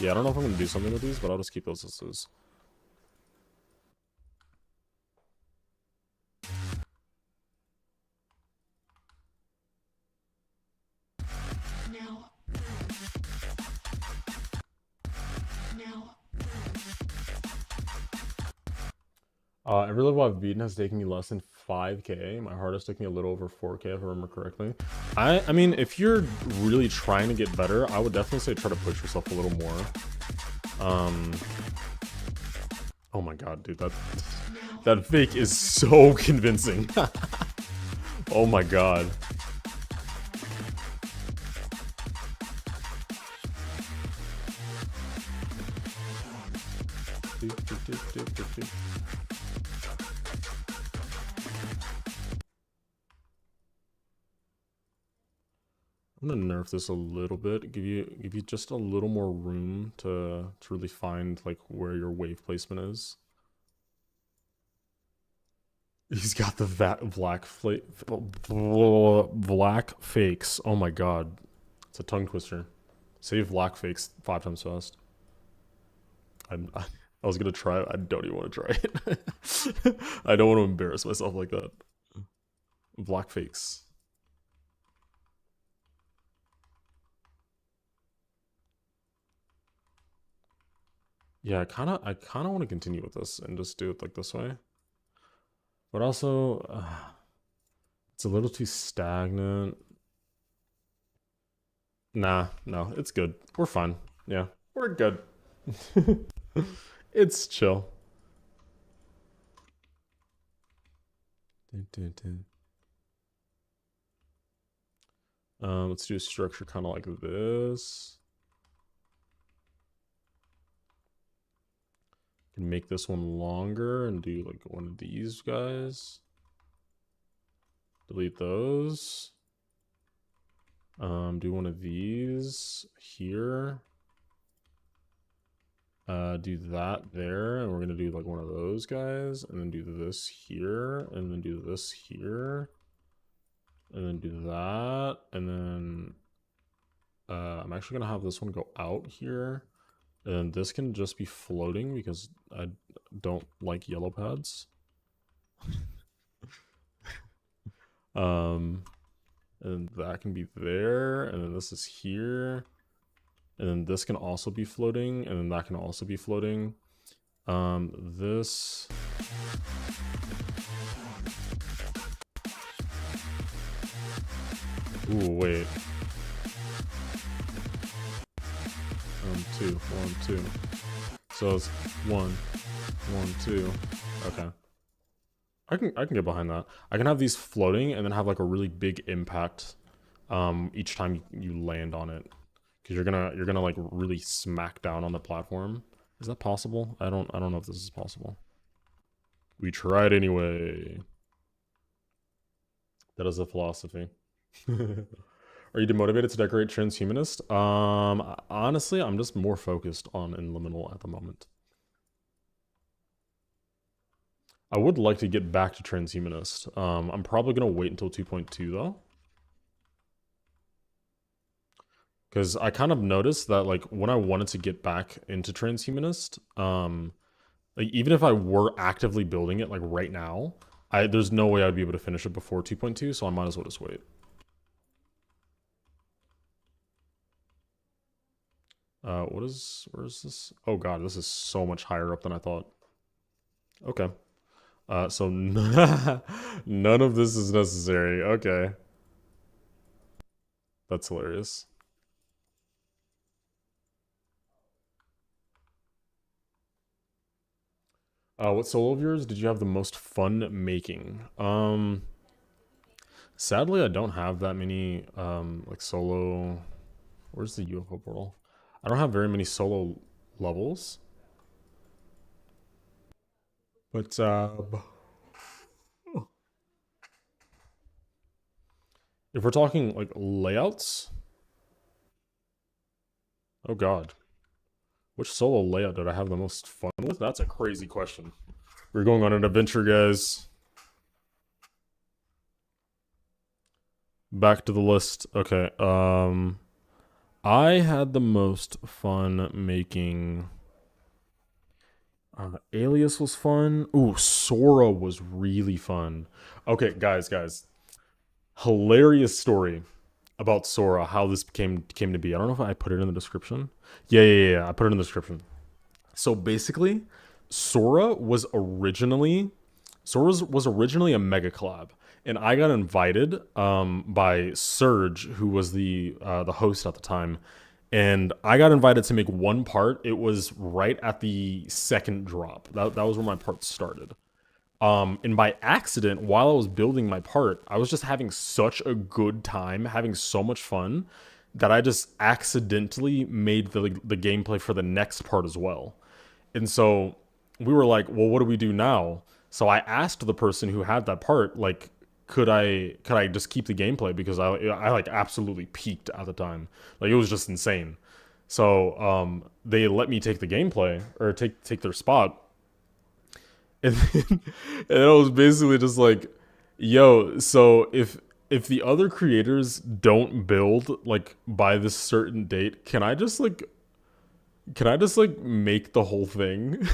Yeah, I don't know if I'm gonna do something with these, but I'll just keep those as is. Every level I've beaten has taken me less than 5k. My hardest took me a little over 4k if I remember correctly. I mean, if you're really trying to get better, I would definitely say try to push yourself a little more. Oh my god, dude, that fake is so convincing. Oh my god. I'm gonna nerf this a little bit, give you just a little more room to really find like where your wave placement is. He's got the black fakes. Oh my god, it's a tongue twister. Save black fakes 5 times fast. I was gonna try it. I don't even want to try it. I don't want to embarrass myself like that. Black fakes. Yeah, I kind of want to continue with this and just do it like this way. But also, it's a little too stagnant. Nah, no, it's good. We're fine. Yeah, we're good. It's chill. Let's do a structure kind of like this. Can make this one longer and do like one of these guys. Delete those. Do one of these here. Do that there, and we're gonna do like one of those guys, and then do this here, and then do this here, and then do that, and then I'm actually gonna have this one go out here, and then this can just be floating because I don't like yellow pads. And that can be there, and then this is here. And then this can also be floating, and then that can also be floating. This. Ooh, wait. 2, 1, 2. So it's 1, 1, 2. Okay. I can get behind that. I can have these floating and then have like a really big impact each time you land on it. Because you're gonna like really smack down on the platform. Is that possible? I don't know if this is possible. We tried anyway. That is a philosophy. Are you demotivated to decorate transhumanist? Honestly, I'm just more focused on Inliminal at the moment. I would like to get back to transhumanist. I'm probably gonna wait until 2.2 though. Because I kind of noticed that like when I wanted to get back into transhumanist, like even if I were actively building it like right now, there's no way I'd be able to finish it before 2.2, so I might as well just wait. Where is this? Oh god, this is so much higher up than I thought. Okay. So none of this is necessary. Okay. That's hilarious. What solo of yours did you have the most fun making? Sadly, I don't have that many like solo. Where's the UFO portal? I don't have very many solo levels. But if we're talking like layouts, oh god. Which solo layout did I have the most fun with? That's a crazy question. We're going on an adventure, guys. Back to the list. Okay. I had the most fun making. Alias was fun. Ooh, Sora was really fun. Okay, guys. Hilarious story about Sora, how this came to be. I don't know if I put it in the description. Yeah. I put it in the description. So basically, Sora was originally a mega collab, and I got invited by Surge, who was the host at the time, and I got invited to make one part. It was right at the second drop. That was where my part started. And by accident, while I was building my part, I was just having such a good time, having so much fun, that I just accidentally made the gameplay for the next part as well. And so we were like, well, what do we do now? So I asked the person who had that part, like, could I just keep the gameplay, because I like absolutely peaked at the time. Like it was just insane. So they let me take the gameplay, or take their spot. And it was basically just like, yo, so if the other creators don't build like by this certain date, can I just like make the whole thing?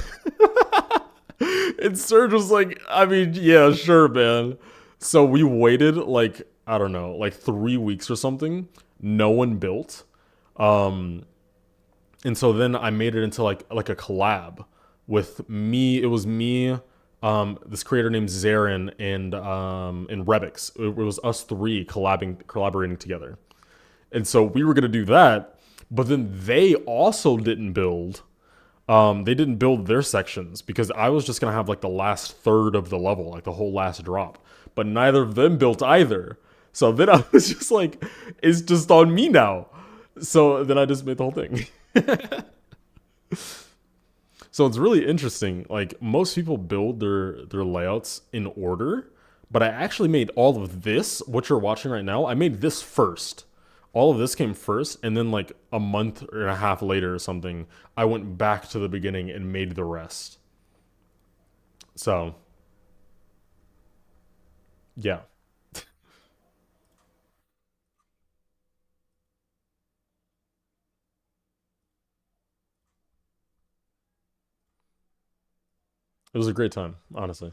And Surge was like, I mean, yeah, sure, man. So we waited like, I don't know, like 3 weeks or something. No one built. And so then I made it into like a collab with me. It was me, this creator named Zarin, and Rebix. It was us three collaborating together. And so we were gonna do that, but then they also didn't build. They didn't build their sections because I was just gonna have like the last third of the level, like the whole last drop. But neither of them built either. So then I was just like, it's just on me now. So then I just made the whole thing. So it's really interesting. Like most people build their layouts in order, but I actually made all of this, what you're watching right now, I made this first. All of this came first, and then like a month and a half later or something, I went back to the beginning and made the rest. So yeah, it was a great time, honestly.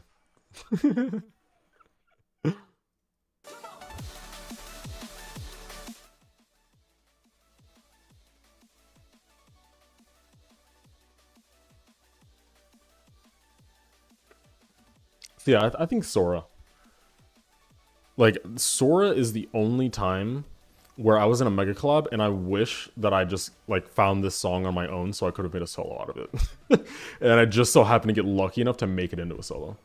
So yeah, I think Sora. Like Sora is the only time where I was in a mega collab, and I wish that I just like found this song on my own, so I could have made a solo out of it. And I just so happened to get lucky enough to make it into a solo.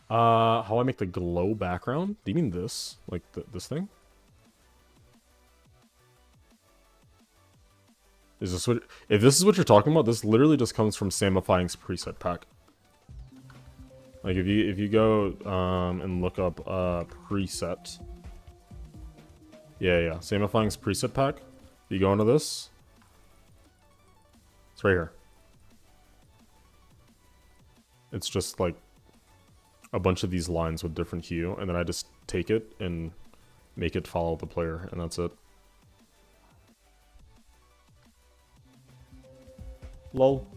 How I make the glow background? Do you mean this? Like this thing? Is this what? If this is what you're talking about, this literally just comes from Samifying's preset pack. Like if you go and look up preset, yeah, Samifying's preset pack. You go into this, it's right here. It's just like a bunch of these lines with different hue, and then I just take it and make it follow the player, and that's it. Lol.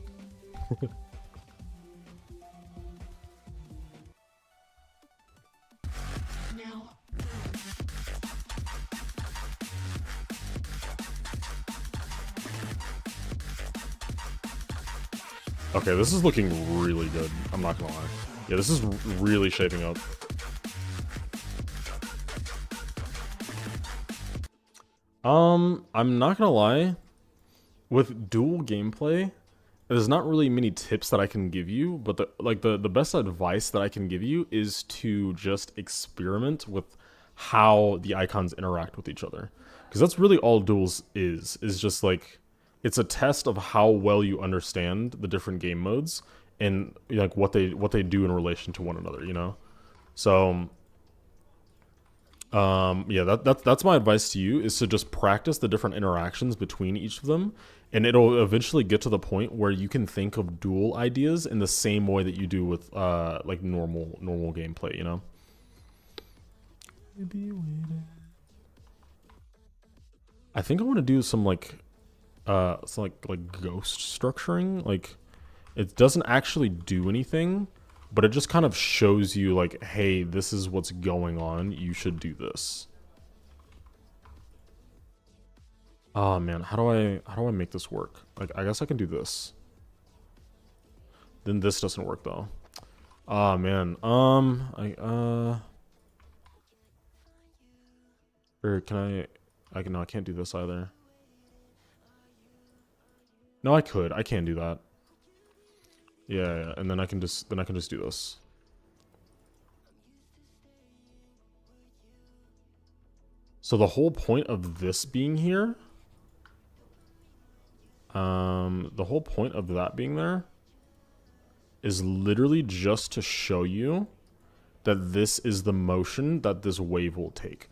Okay, this is looking really good. I'm not gonna lie. Yeah, this is really shaping up. I'm not gonna lie. With dual gameplay, there's not really many tips that I can give you, but the best advice that I can give you is to just experiment with how the icons interact with each other. Because that's really all duels is just like it's a test of how well you understand the different game modes and like what they do in relation to one another, you know? So yeah, that's my advice to you is to just practice the different interactions between each of them, and it'll eventually get to the point where you can think of dual ideas in the same way that you do with like normal gameplay, you know? I think I want to do some like ghost structuring. Like it doesn't actually do anything, but it just kind of shows you like, hey, this is what's going on. You should do this. Oh man, how do I make this work? Like I guess I can do this. Then this doesn't work though. Oh man. Or can I can no, I can't do this either. No, I could. I can do that. Yeah, and then I can just do this. So the whole point of this being here, the whole point of that being there is literally just to show you that this is the motion that this wave will take.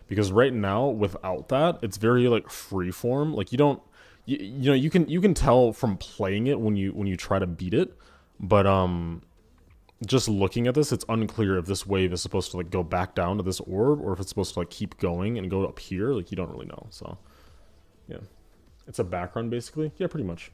Because right now, without that, it's very like freeform. Like you don't, you know, you can tell from playing it when you try to beat it, but just looking at this, it's unclear if this wave is supposed to like go back down to this orb or if it's supposed to like keep going and go up here. Like you don't really know. So yeah, it's a background basically. Yeah, pretty much.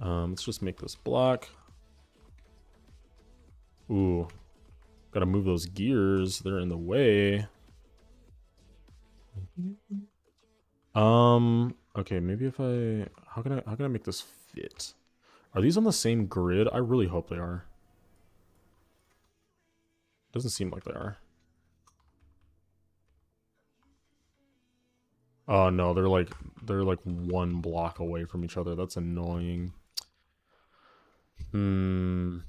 Let's just make this black. Ooh, gotta move those gears. They're in the way. Okay, maybe if how can I make this fit? Are these on the same grid? I really hope they are. Doesn't seem like they are. Oh no, they're like one block away from each other. That's annoying. I mean,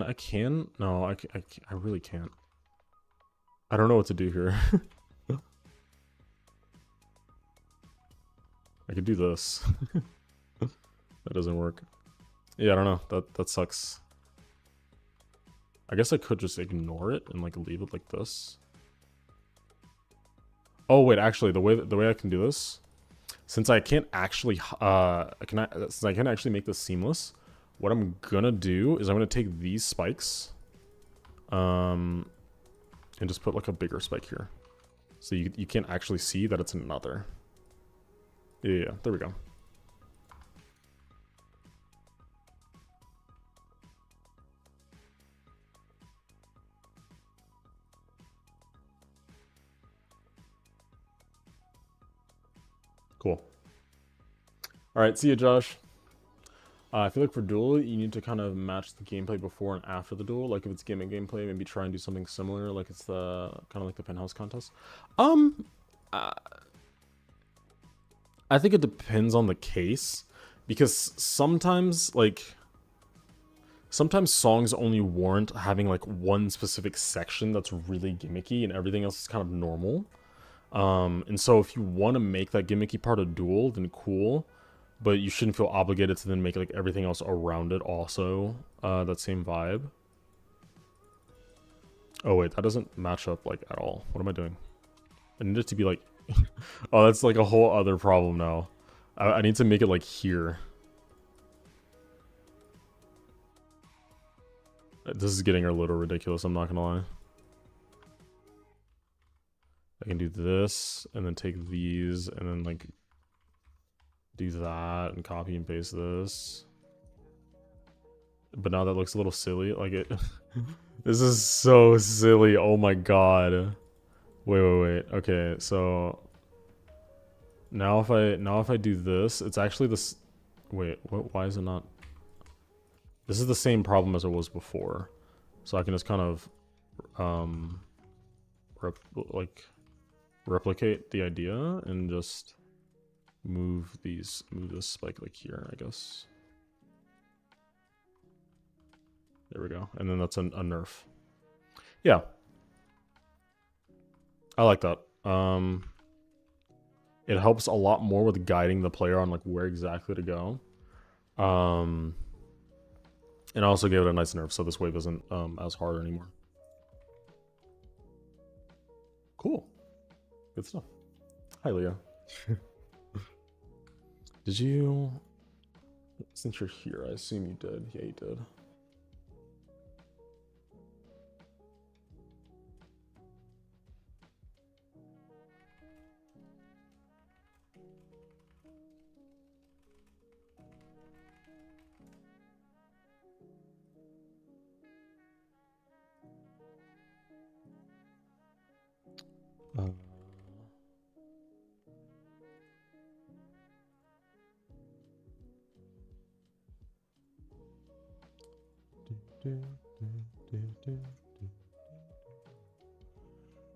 I can. No, I really can't. I don't know what to do here. I could do this. That doesn't work. Yeah, I don't know. That sucks. I guess I could just ignore it and like leave it like this. Oh wait, actually, the way I can do this, since I can't actually since I can't actually make this seamless, what I'm gonna do is I'm gonna take these spikes, and just put like a bigger spike here, so you can't actually see that it's another. Yeah, there we go. Cool. All right, see you, Josh. I feel like for duel, you need to kind of match the gameplay before and after the duel. Like if it's gaming gameplay, maybe try and do something similar, like it's the kind of like the penthouse contest. I think it depends on the case, because sometimes songs only warrant having like one specific section that's really gimmicky and everything else is kind of normal. And so if you want to make that gimmicky part a duel, then cool, but you shouldn't feel obligated to then make like everything else around it also that same vibe. Oh wait, that doesn't match up like at all. What am I doing? I need it to be like oh, that's like a whole other problem now. I need to make it like here. This is getting a little ridiculous, I'm not gonna lie. I can do this, and then take these, and then like do that, and copy and paste this. But now that looks a little silly, like it. This is so silly, oh my god. Wait. Okay, so now if I do this, it's actually this. Wait, what? Why is it not? This is the same problem as it was before, so I can just kind of replicate the idea and just move this spike like here, I guess. There we go, and then that's a nerf. Yeah, I like that. It helps a lot more with guiding the player on like where exactly to go. And I also gave it a nice nerf, so this wave isn't as hard anymore. Cool. Good stuff. Hi, Leah. Did you... Since you're here, I assume you did. Yeah, you did.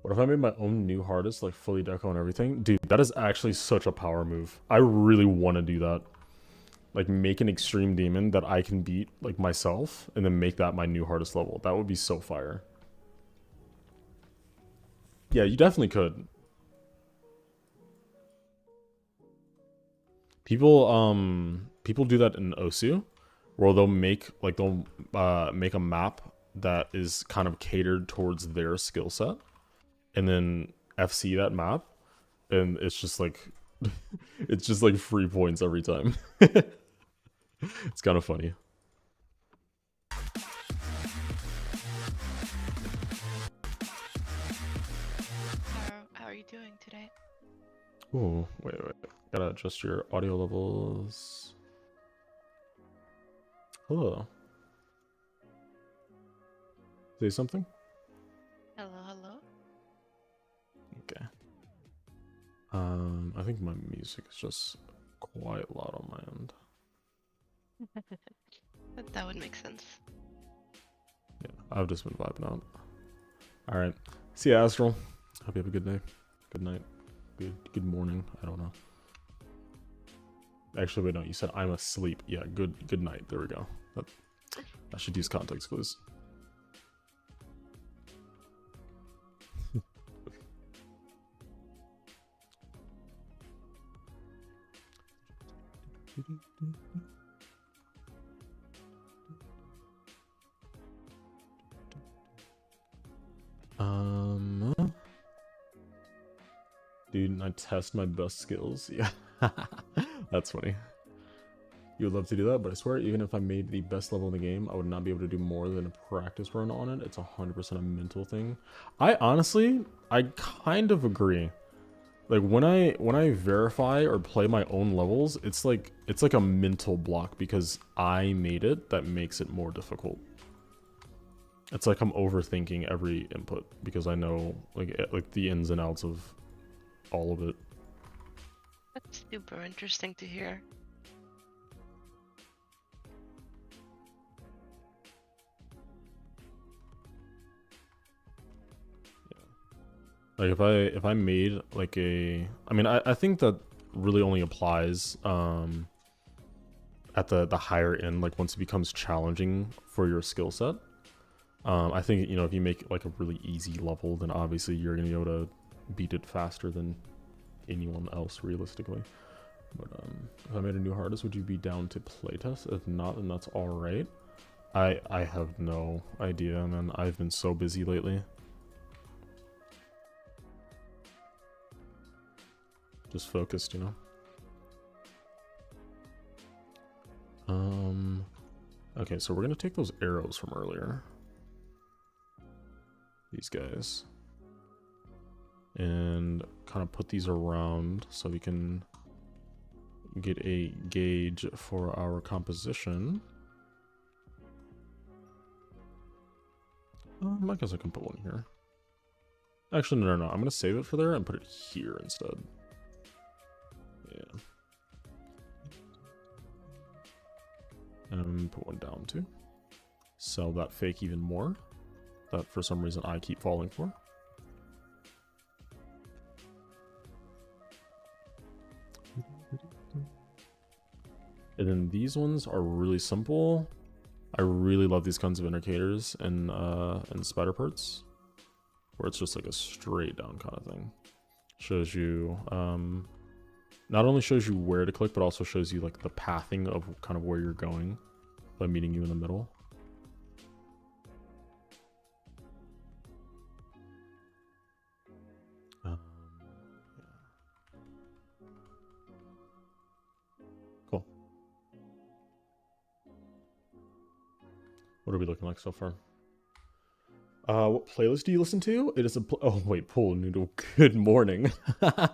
What if I made my own new hardest, like fully deco and everything? Dude, that is actually such a power move. I really want to do that. Like, make an extreme demon that I can beat, like, myself, and then make that my new hardest level. That would be so fire. Yeah, you definitely could. People do that in Osu, where they'll make a map that is kind of catered towards their skill set, and then FC that map, and it's just like it's just like free points every time. It's kind of funny. How are you doing today? Ooh, wait. Gotta adjust your audio levels. Hello. Say something? Hello. Okay. I think my music is just quite loud on my end. That would make sense. Yeah, I've just been vibing out. Alright. See ya, Astral. Hope you have a good day. Good night. Good morning. I don't know. Actually, wait, no, you said I'm asleep. Yeah, good night. There we go. I should use context clues. Dude, I test my best skills. Yeah. That's funny. You would love to do that, but I swear, even if I made the best level in the game, I would not be able to do more than a practice run on it. It's 100% a mental thing. I kind of agree. Like when I verify or play my own levels, it's like a mental block because I made it that makes it more difficult. It's like I'm overthinking every input because I know like the ins and outs of all of it. That's super interesting to hear. Like if I made like I mean I think that really only applies at the higher end, like once it becomes challenging for your skill set. I think, you know, if you make like a really easy level, then obviously you're gonna be able to beat it faster than anyone else realistically. But if I made a new hardest, would you be down to playtest? If not, then that's alright. I have no idea, man. I've been so busy lately. Just focused, you know. Okay, so we're gonna take those arrows from earlier. These guys. And kind of put these around so we can get a gauge for our composition. I guess I can put one here. Actually, no. I'm gonna save it for there and put it here instead. Yeah. And put one down too. Sell that fake even more. That for some reason I keep falling for. And then these ones are really simple. I really love these kinds of indicators in spider parts, where it's just like a straight down kind of thing. Shows you, not only shows you where to click, but also shows you like the pathing of kind of where you're going by meeting you in the middle. Yeah. Cool. What are we looking like so far? What playlist do you listen to? It is a oh wait, Pool Noodle. Good morning. The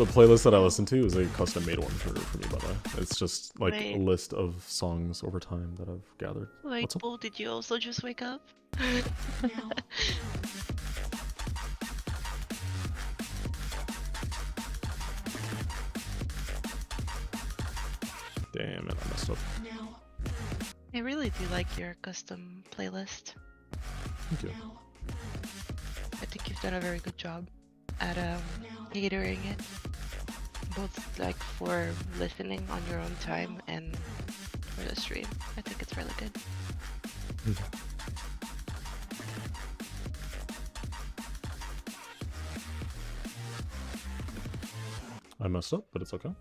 playlist that I listen to is a custom made one for me, by the way. It's just like a list of songs over time that I've gathered. Wait, Paul, did you also just wake up? Damn it, I messed up. I really do like your custom playlist. Thank you. I think you've done a very good job at catering it, both like for listening on your own time and for the stream. I think it's really good. I messed up, but it's okay.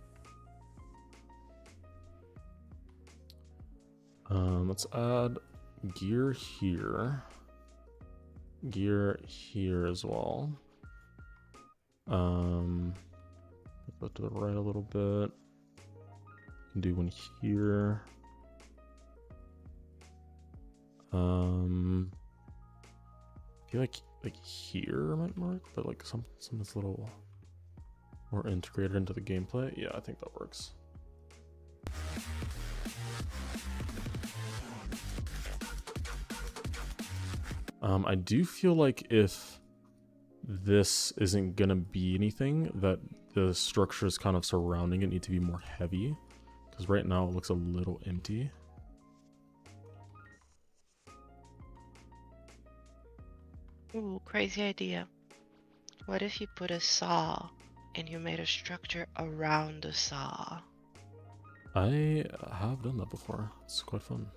Let's add gear here. Gear here as well. Put that to the right a little bit. Can do one here. I feel like here might work, but like some is little Or integrated into the gameplay. Yeah, I think that works. I do feel like if this isn't gonna be anything, that the structures kind of surrounding it need to be more heavy, because right now it looks a little empty. Ooh, crazy idea. What if you put a saw and you made a structure around the saw? I have done that before. It's quite fun.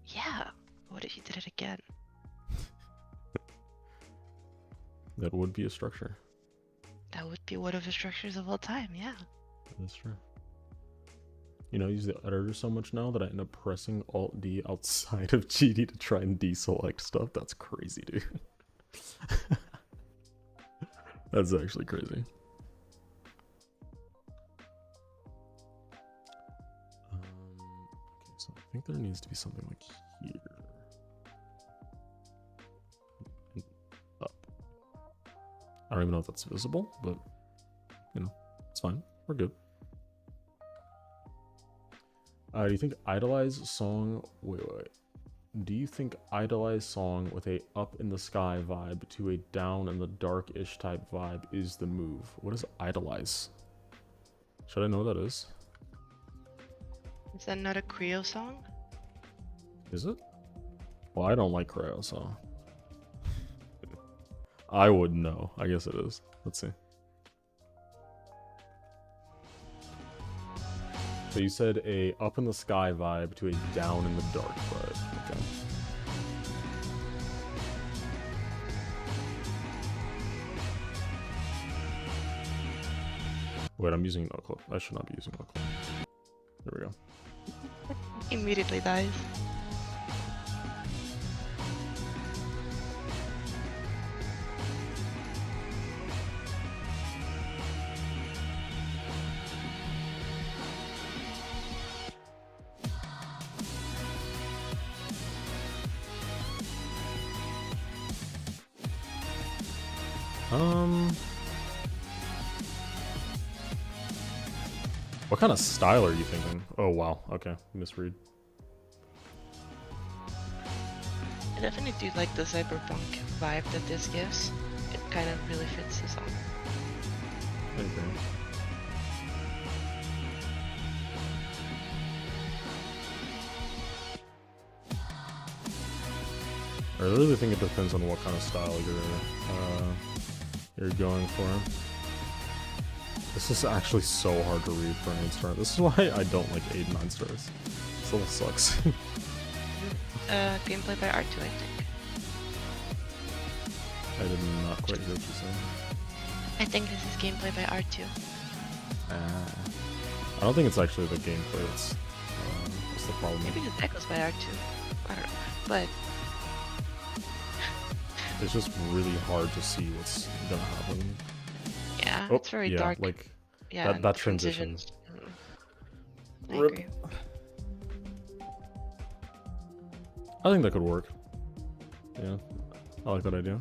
Yeah. What if you did it again? That would be a structure. That would be one of the structures of all time, yeah. That's true. You know, I use the editor so much now that I end up pressing Alt-D outside of GD to try and deselect stuff. That's crazy, dude. That's actually crazy. Okay, so I think there needs to be something like here. And up. I don't even know if that's visible, but, you know, it's fine. We're good. Do you think Idolize song... Wait. Do you think Idolize song with a up in the sky vibe to a down in the dark-ish type vibe is the move? What is Idolize? Should I know what that is? Is that not a Creo song? Is it? Well, I don't like Creo, so... I would know. I guess it is. Let's see. So you said a up in the sky vibe to a down in the dark vibe. Okay. Wait, I'm using no clip. I should not be using no clip. There we go. Immediately dies. What kind of style are you thinking? Oh wow, okay, misread. I definitely do like the cyberpunk vibe that this gives. It kind of really fits the song. I agree. I really think it depends on what kind of style you're going for. This is actually so hard to read for an 8 star. This is why I don't like 8 and 9 stars. This level sucks. Gameplay by R2, I think. I did not quite hear what you said. I think this is gameplay by R2. I don't think it's actually the gameplay that's the problem. Maybe it echoes by R2. I don't know. But it's just really hard to see what's gonna happen. yeah, Oh, it's very yeah, dark. like Yeah, that transition. I agree. I think that could work. Yeah, I like that idea.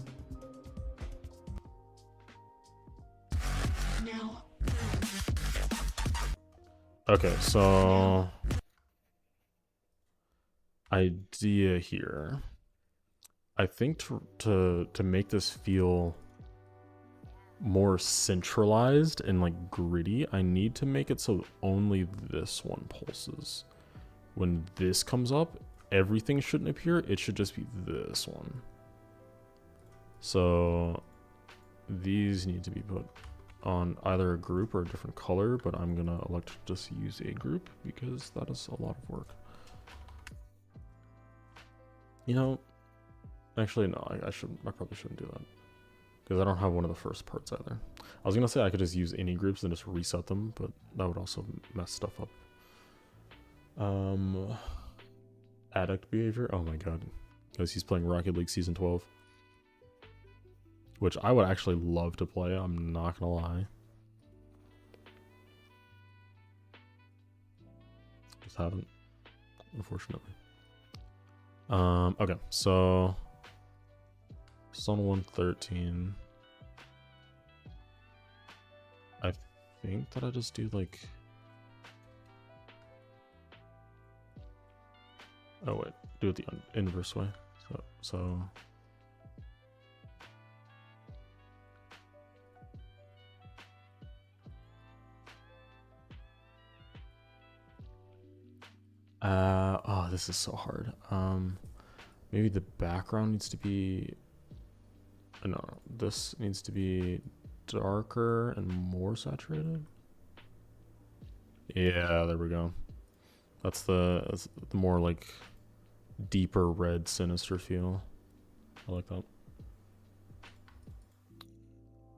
Okay, so idea here. I think to make this feel more centralized and like gritty, I need to make it so only this one pulses. When this comes up, everything shouldn't appear. It should just be this one. So these need to be put on either a group or a different color, but I'm gonna elect to just use a group because that is a lot of work. You know, actually no, I probably shouldn't do that because I don't have one of the first parts either. I was gonna say I could just use any groups and just reset them, but that would also mess stuff up. Addict behavior. Oh my god, because he's playing Rocket League Season 12. Which I would actually love to play, I'm not gonna lie. Just haven't, unfortunately. Okay, so it's on 113. think that I just do like... Oh wait, do it the inverse way. So oh, this is so hard. Maybe the background needs to be, no, this needs to be darker and more saturated. Yeah, there we go. That's the more like deeper red sinister feel. I like that.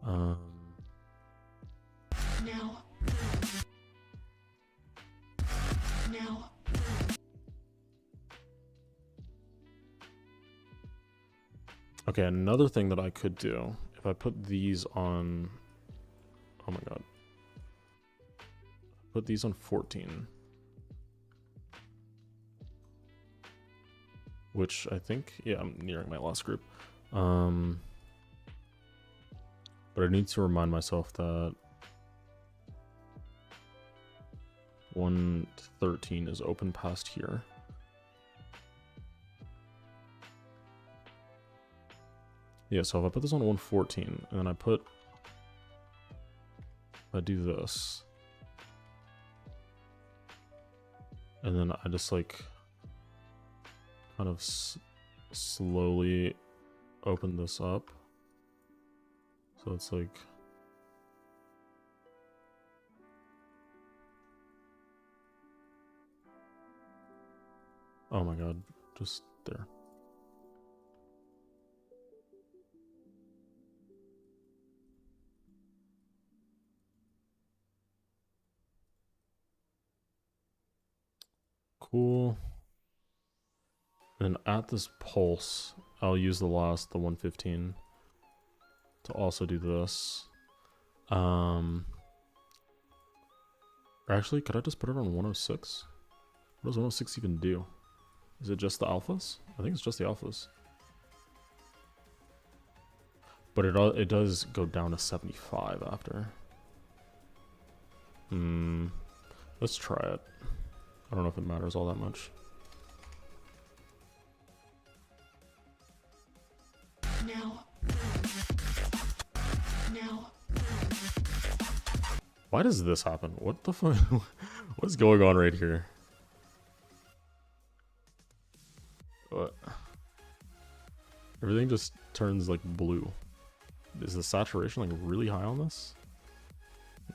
No. Okay, another thing that I could do, if I put these on, oh my god, put these on 14, which I think, yeah, I'm nearing my last group. But I need to remind myself that 113 is open past here. Yeah, so if I put this on 114 and then I do this, and then I just like kind of slowly open this up, so it's like, oh my god, just there. Cool. And at this pulse, I'll use the 115, to also do this. Actually, could I just put it on 106? What does 106 even do? Is it just the alphas? I think it's just the alphas. But it does go down to 75 after. Let's try it. I don't know if it matters all that much. No. Why does this happen? What the fuck? What's going on right here? What? Everything just turns like blue. Is the saturation like really high on this?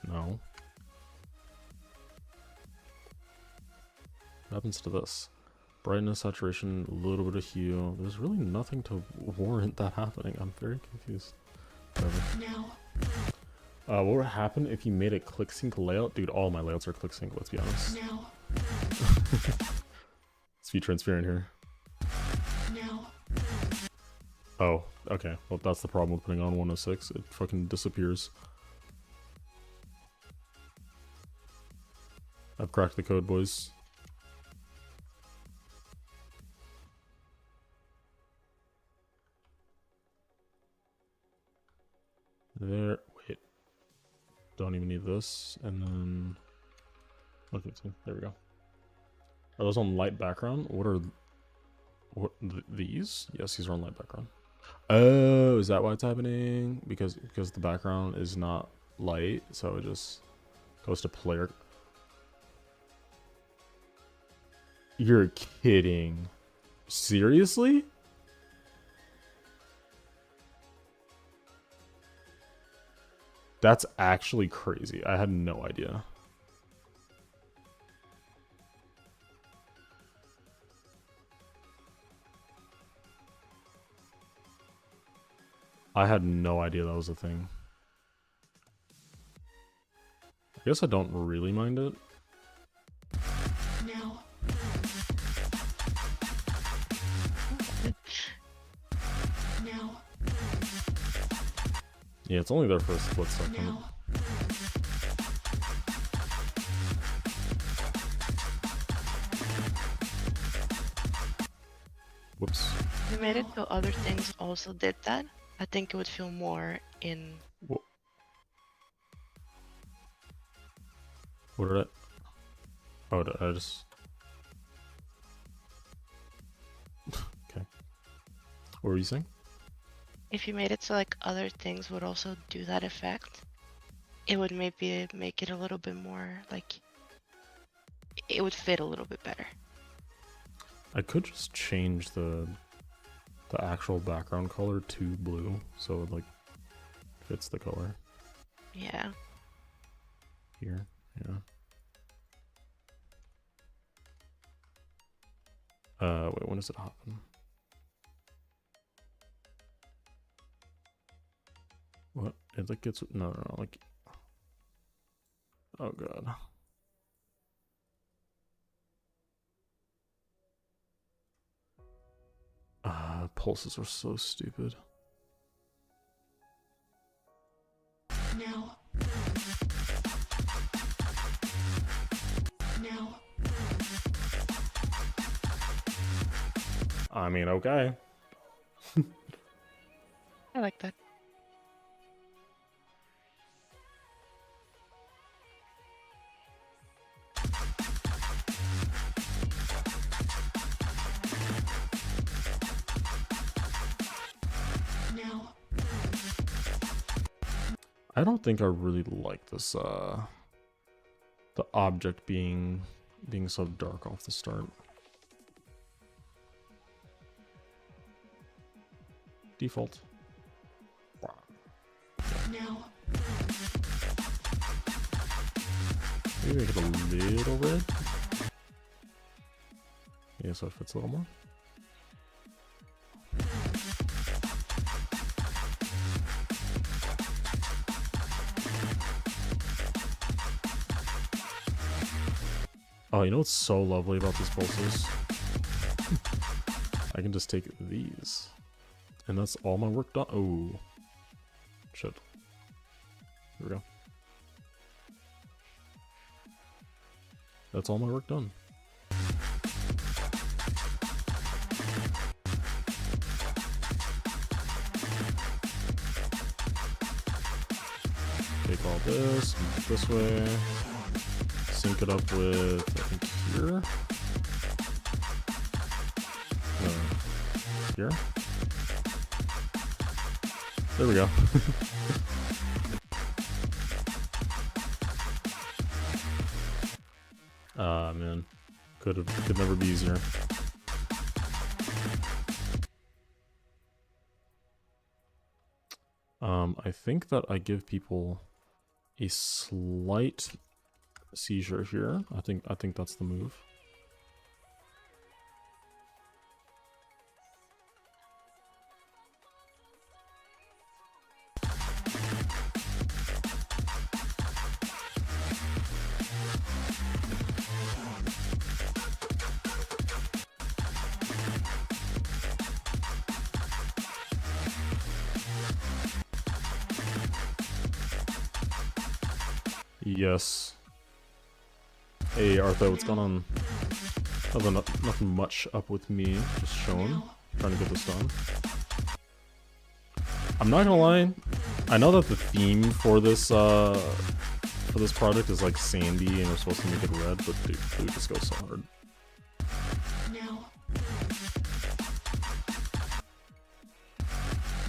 No. What happens to this? Brightness, saturation, a little bit of hue. There's really nothing to warrant that happening. I'm very confused. Whatever. No. What would happen if you made a ClickSync layout? Dude, all my layouts are ClickSync, let's be honest. No. Let's be transparent here. No. Oh, okay. Well, that's the problem with putting on 106. It fucking disappears. I've cracked the code, boys. There. Wait. Don't even need this. And then 115. There we go. Are those on light background? What these? Yes, these are on light background. Oh, is that why it's happening? Because the background is not light, so it just goes to player. You're kidding. Seriously? That's actually crazy. I had no idea. I had no idea that was a thing. I guess I don't really mind it. No. No. Yeah, it's only there for a split second. No. Whoops. If you made it so other things also did that, I think it would feel more in. What did I? Oh, did I just? Okay. What were you saying? If you made it so like other things would also do that effect, it would maybe make it a little bit more like it would fit a little bit better. I could just change the actual background color to blue, so it like fits the color Yeah. here. Yeah. Wait, when does it happen? What? It like gets no, like. Oh god. Pulses are so stupid. Now. Now. I mean, okay. I like that. Now. I don't think I really like this the object being so dark off the start. Default. Now. Maybe make it a little red. Yeah, so it fits a little more. Oh, you know what's so lovely about these pulses? I can just take these. And that's all my work done. Oh. Shit. Here we go. That's all my work done. Take all this, move it this way. Sync it up with, I think, here. Here. There we go. Ah, man. Could never be easier. I think that I give people a slight seizure here. I think that's the move. Yes. Hey, Artho, what's going on? Nothing much up with me. Just chilling. Trying to get this done. I'm not gonna lie. I know that the theme for this project is like sandy and we're supposed to make it red, but dude, blue just goes so hard. Now.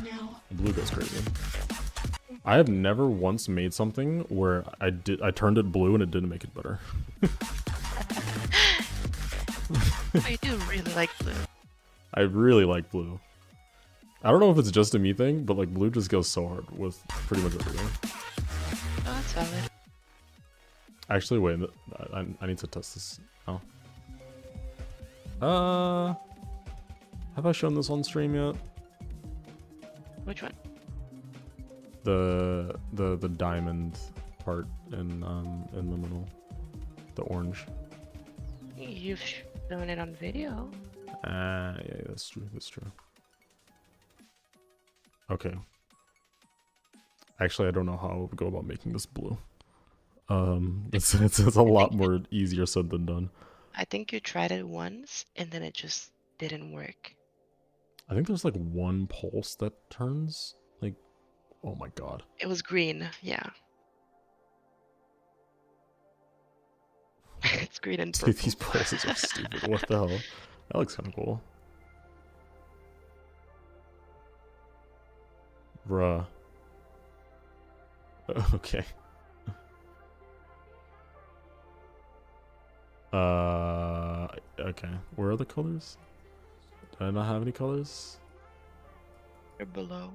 Now. Blue goes crazy. I have never once made something where I turned it blue and it didn't make it better. I do really like blue. I really like blue. I don't know if it's just a me thing, but like blue just goes so hard with pretty much everything. Oh, that's valid. Actually, wait, I need to test this now. Have I shown this on stream yet? Which one? The diamond part in the middle, the orange. You've shown it on video. Yeah, that's true. That's true. Okay. Actually, I don't know how I would go about making this blue. It's a lot more easier said than done. I think you tried it once and then it just didn't work. I think there's like one pulse that turns like, oh my god. It was green, yeah. green and Dude, purple. these pulses are stupid. What the hell? That looks kind of cool. Bruh. Okay. Okay. Where are the colors? Do I not have any colors? They're below.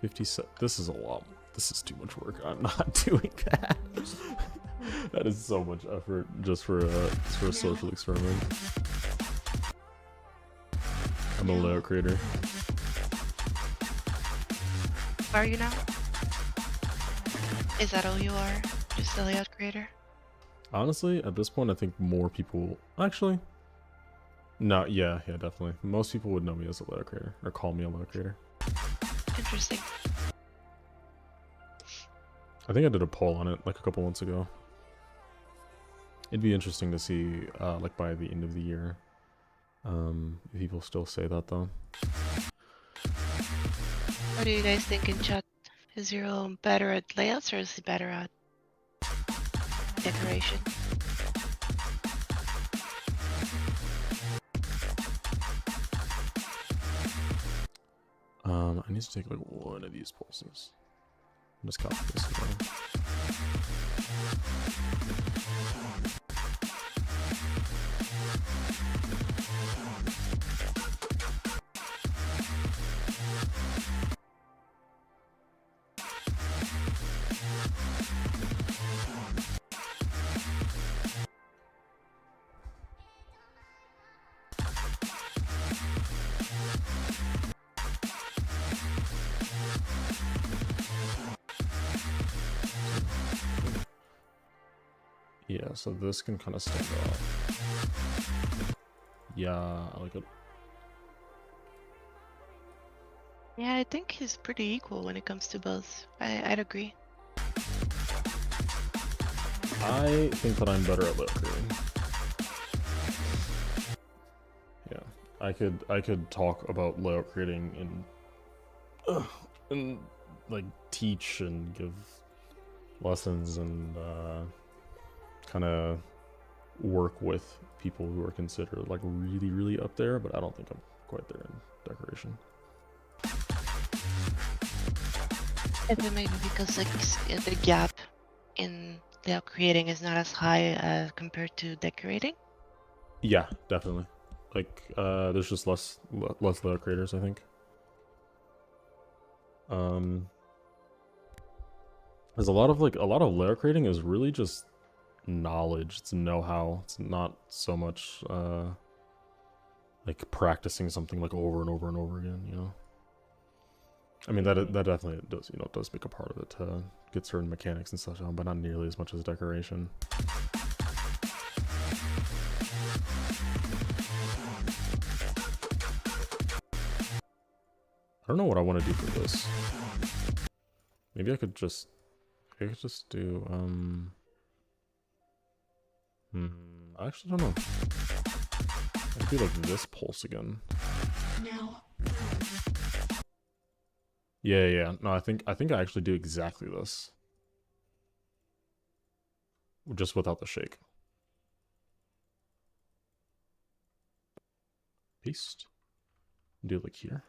57. This is a lot. This is too much work. I'm not doing that. That is so much effort just for a social experiment. I'm a layout creator. Are you now? Is that all you are? Just a layout creator? Honestly, at this point, I think more people actually. No, yeah, definitely. Most people would know me as a layout creator or call me a layout creator. Interesting. I think I did a poll on it like a couple months ago. It'd be interesting to see, like by the end of the year, if people still say that though. What do you guys think in chat? Is Zero better at layouts or is he better at decoration? I need to take like one of these pulses. Just copy this down. Yeah, so this can kind of stand out. Yeah, I like it. Yeah, I think he's pretty equal when it comes to both. I'd agree. I think that I'm better at layout creating. Yeah, I could talk about layout creating and like teach and give lessons and kind of work with people who are considered like really up there, but I don't think I'm quite there in decoration. Is it maybe because like the gap in layout creating is not as high compared to decorating? Yeah, definitely. Like there's just less layout creators, I think. There's a lot of layout creating is really just knowledge, it's know-how. It's not so much like practicing something like over and over and over again, you know. I mean that definitely does, you know, does make a part of it to get certain mechanics and stuff down, but not nearly as much as decoration. I don't know what I want to do for this. Maybe I could just do I actually don't know. I could do like this pulse again. Now. Yeah. No, I think I actually do exactly this. Just without the shake. Paste. Do it like here.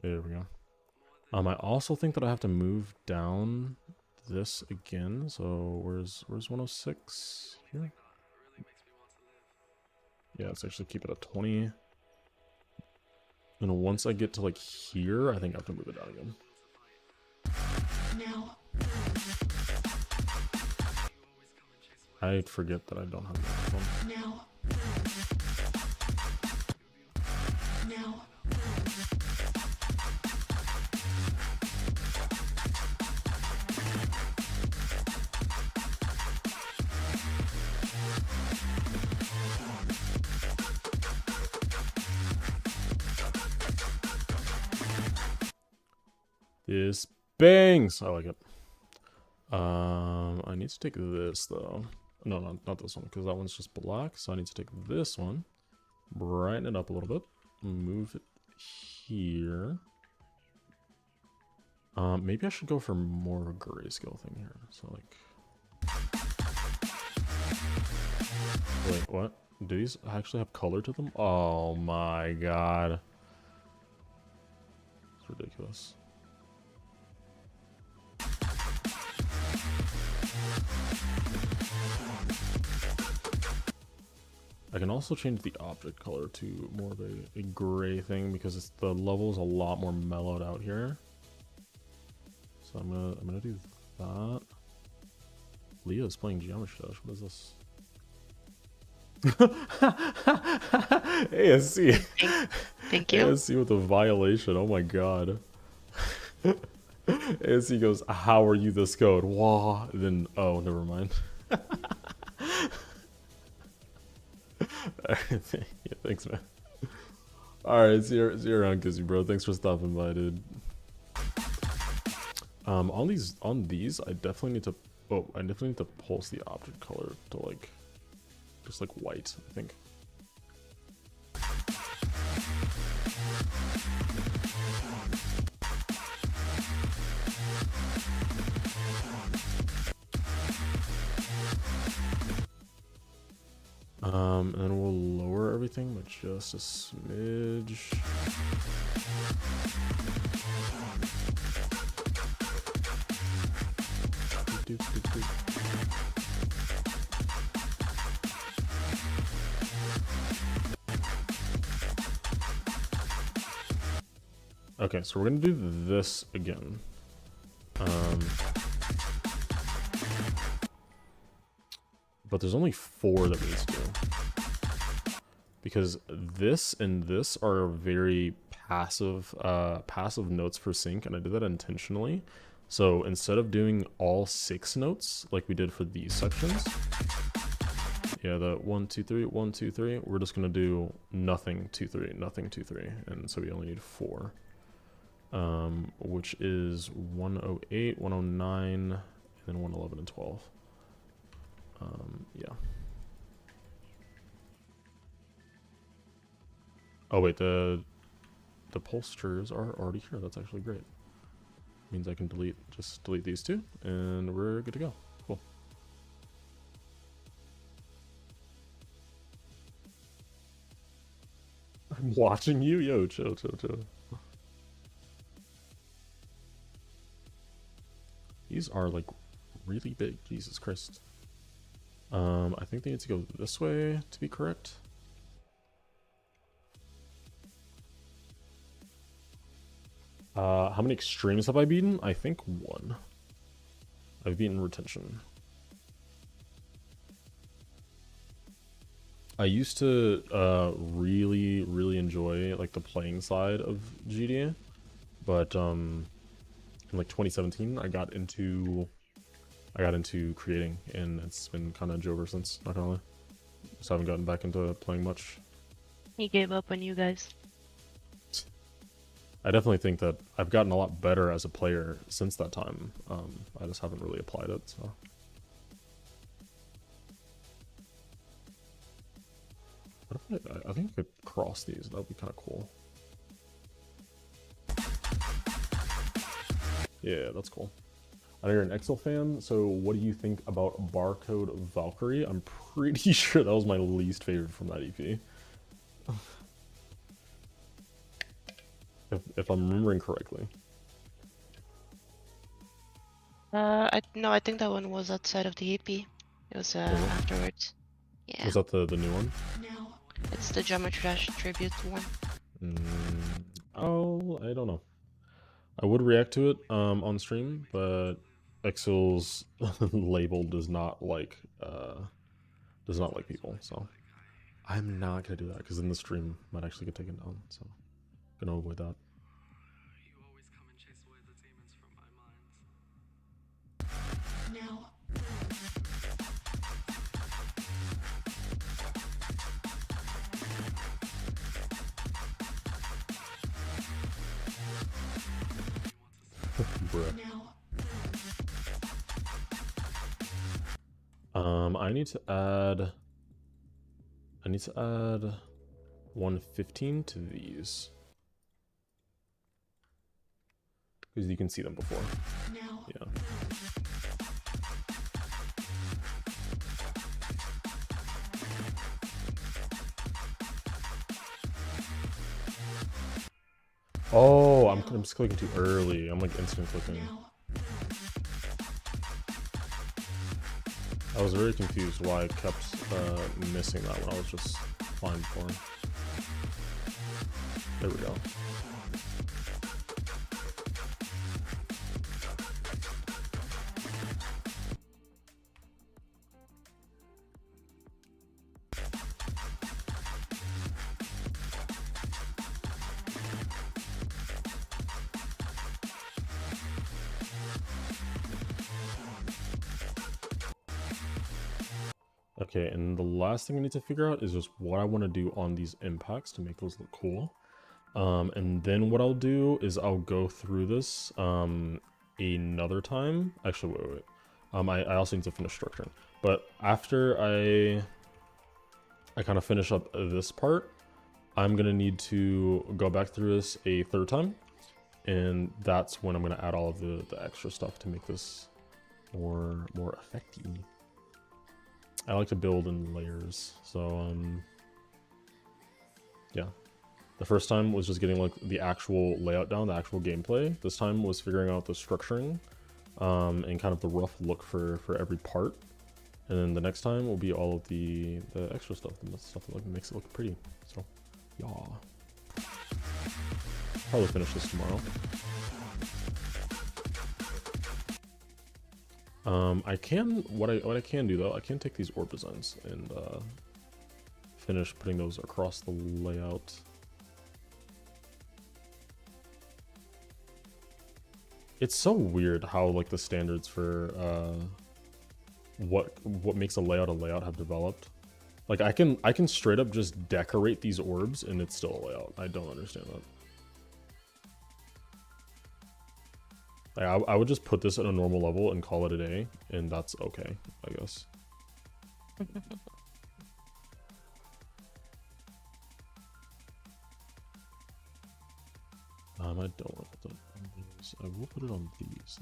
There we go. I also think that I have to move down this again. So where's 106 here? Yeah, let's actually keep it at 20. And once I get to like here, I think I have to move it down again. Now. I forget that I don't have that one. Now. Now. This bangs. I like it. I need to take this though. No, not this one, because that one's just black. So I need to take this one, brighten it up a little bit, move it here. Maybe I should go for more grayscale thing here. So like, wait, what? Do these actually have color to them? Oh my god. It's ridiculous. I can also change the object color to more of a gray thing because the level is a lot more mellowed out here. So I'm gonna do that. Leah is playing Geometry Dash. What is this? ASC. Thank you. ASC with a violation. Oh my god. ASC goes, "How are you this code?" Wah. Then oh, never mind. Yeah, thanks, man. Alright, see you around, Kizzy, bro. Thanks for stopping by, dude. On these, I definitely need to pulse the object color to like just like white, I think. And then we'll lower everything by just a smidge. Okay, so we're gonna do this again. But there's only 4 that we need to do. Because this and this are very passive notes for sync, and I did that intentionally. So instead of doing all 6 notes like we did for these sections, yeah, the 1 2 3 1 2 3, we're just gonna do nothing 2 3 nothing 2 3, and so we only need 4, which is 108 109 and then 111 and 12. Yeah. Oh wait, the posters are already here. That's actually great. Means I can just delete these 2, and we're good to go. Cool. I'm watching you. Yo, chill. These are like really big. Jesus Christ. I think they need to go this way to be correct. How many extremes have I beaten? I think 1. I've beaten retention. I used to really enjoy like the playing side of GDA, but in like 2017 I got into creating, and it's been kind of ever since, not gonna lie. Just haven't gotten back into playing much. He gave up on you guys. I definitely think that I've gotten a lot better as a player since that time. I just haven't really applied it, so. What if I think I could cross these. That would be kind of cool. Yeah, that's cool. I know you're an Excel fan, so what do you think about Barcode Valkyrie? I'm pretty sure that was my least favorite from that EP. If I'm remembering correctly. No, I think that one was outside of the EP. It was afterwards. Yeah. Was that the new one? Now. It's the Geometry Dash tribute one. Oh, I don't know. I would react to it on stream, but Excel's label does not like people, so I'm not gonna do that because then the stream might actually get taken down. So gonna avoid that. Now. Bruh. Now. I need to add 115 to these. because you can see them before. Now. Yeah. Oh, I'm just clicking too early. I'm like instant clicking. Now. I was very confused why I kept missing that when I was just fine before. There we go. Okay, and the last thing I need to figure out is just what I want to do on these impacts to make those look cool. And then what I'll do is I'll go through this another time. Actually, wait. I also need to finish structuring. But after I kind of finish up this part, I'm gonna need to go back through this a third time, and that's when I'm gonna add all of the extra stuff to make this more effective. I like to build in layers, so yeah. The first time was just getting like the actual layout down, the actual gameplay. This time was figuring out the structuring and kind of the rough look for every part. And then the next time will be all of the extra stuff, the stuff that like makes it look pretty. So yeah, probably finish this tomorrow. What I can do though, I can take these orb designs and finish putting those across the layout. It's so weird how like the standards for what makes a layout have developed. Like I can straight up just decorate these orbs and it's still a layout. I don't understand that. Like I would just put this at a normal level and call it a day, and that's okay, I guess. I don't want to put that on these. I will put it on these.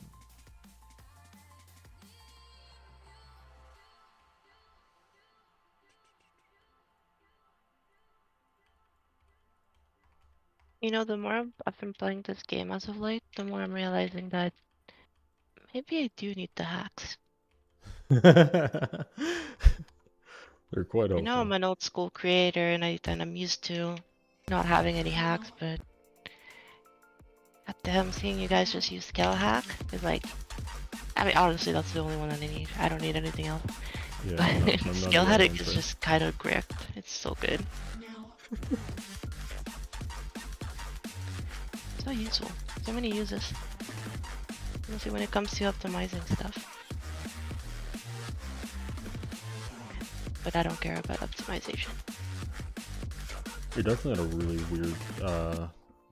You know, the more I've been playing this game as of late, the more I'm realizing that maybe I do need the hacks. They're quite I know I'm helpful. an old school creator and I'm used to not having any hacks, but goddamn, seeing you guys just use scale hack is like, I mean, honestly, that's the only one that I need. I don't need anything else. Yeah, But I'm not scale the hack is just kind of gripped. It's so good. Now. So useful. So many uses. Mostly when it comes to optimizing stuff. But I don't care about optimization. You're definitely at a really weird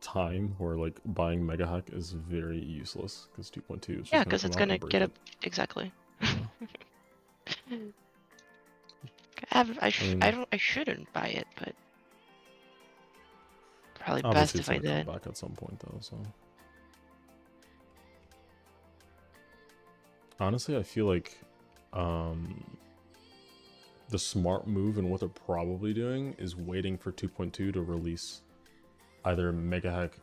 time where like buying Mega Hack is very useless because 2.2 is just Yeah, because it's gonna get up. up exactly. Yeah. I shouldn't buy it, but probably best Obviously, if it's I gonna did. come back at some point though. So honestly, I feel like the smart move and what they're probably doing is waiting for 2.2 to release either Mega Hack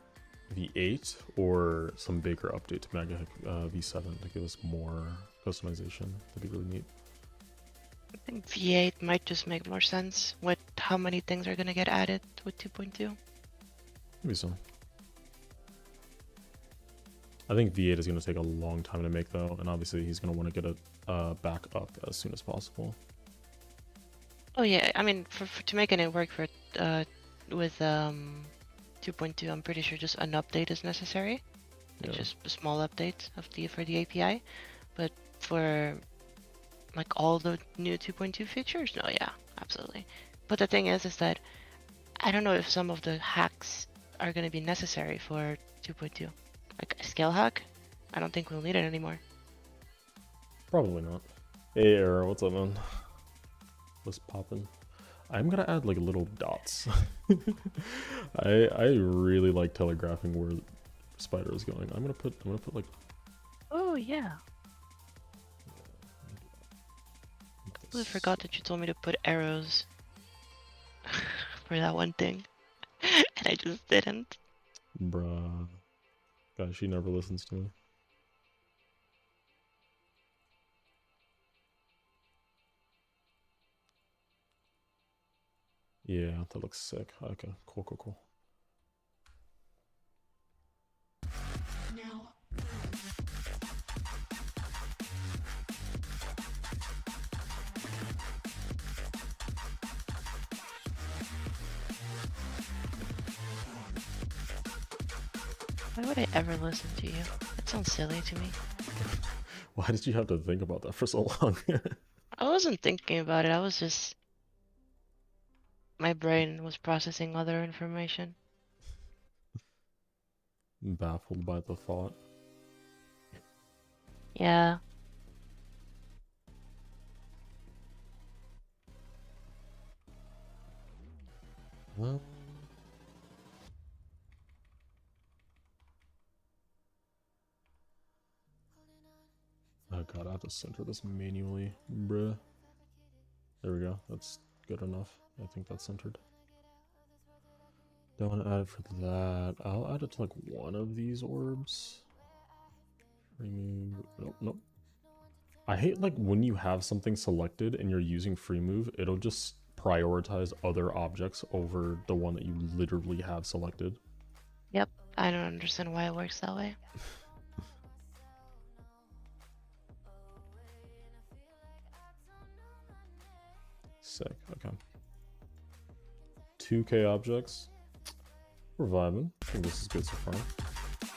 V8 or some bigger update to Mega Hack V7 to give us more customization. That'd be really neat. I think V8 might just make more sense with how many things are gonna get added with 2.2. Maybe so. I think V8 is going to take a long time to make though, and obviously he's going to want to get it back up as soon as possible. Oh yeah, I mean, to make it work for with 2.2, I'm pretty sure just an update is necessary. Like just a small update of for the API, but for like all the new 2.2 features, no, yeah, absolutely. But the thing is that I don't know if some of the hacks are going to be necessary for 2.2. Like a scale hack, I don't think we'll need it anymore. Probably not. Hey, Arrow, what's up, man? What's poppin'? I'm gonna add like little dots. I really like telegraphing where spider is going. I'm gonna put like Oh yeah. I this. forgot that you told me to put arrows for that one thing, and I just didn't. Bruh. Guys, she never listens to me. Yeah, that looks sick. Okay, cool, cool, cool. Now. Why would I ever listen to you? That sounds silly to me. Why did you have to think about that for so long? I wasn't thinking about it. I was just my brain was processing other information. Baffled by the thought. Yeah. Well. Oh god, I have to center this manually, bruh. There we go. That's good enough. I think that's centered. Don't want to add it for that. I'll add it to like one of these orbs. Remove. Nope, nope. I hate like when you have something selected and you're using free move, it'll just prioritize other objects over the one that you literally have selected. Yep. I don't understand why it works that way. Sick. Okay. 2K objects. We're vibing. I think this is good so far.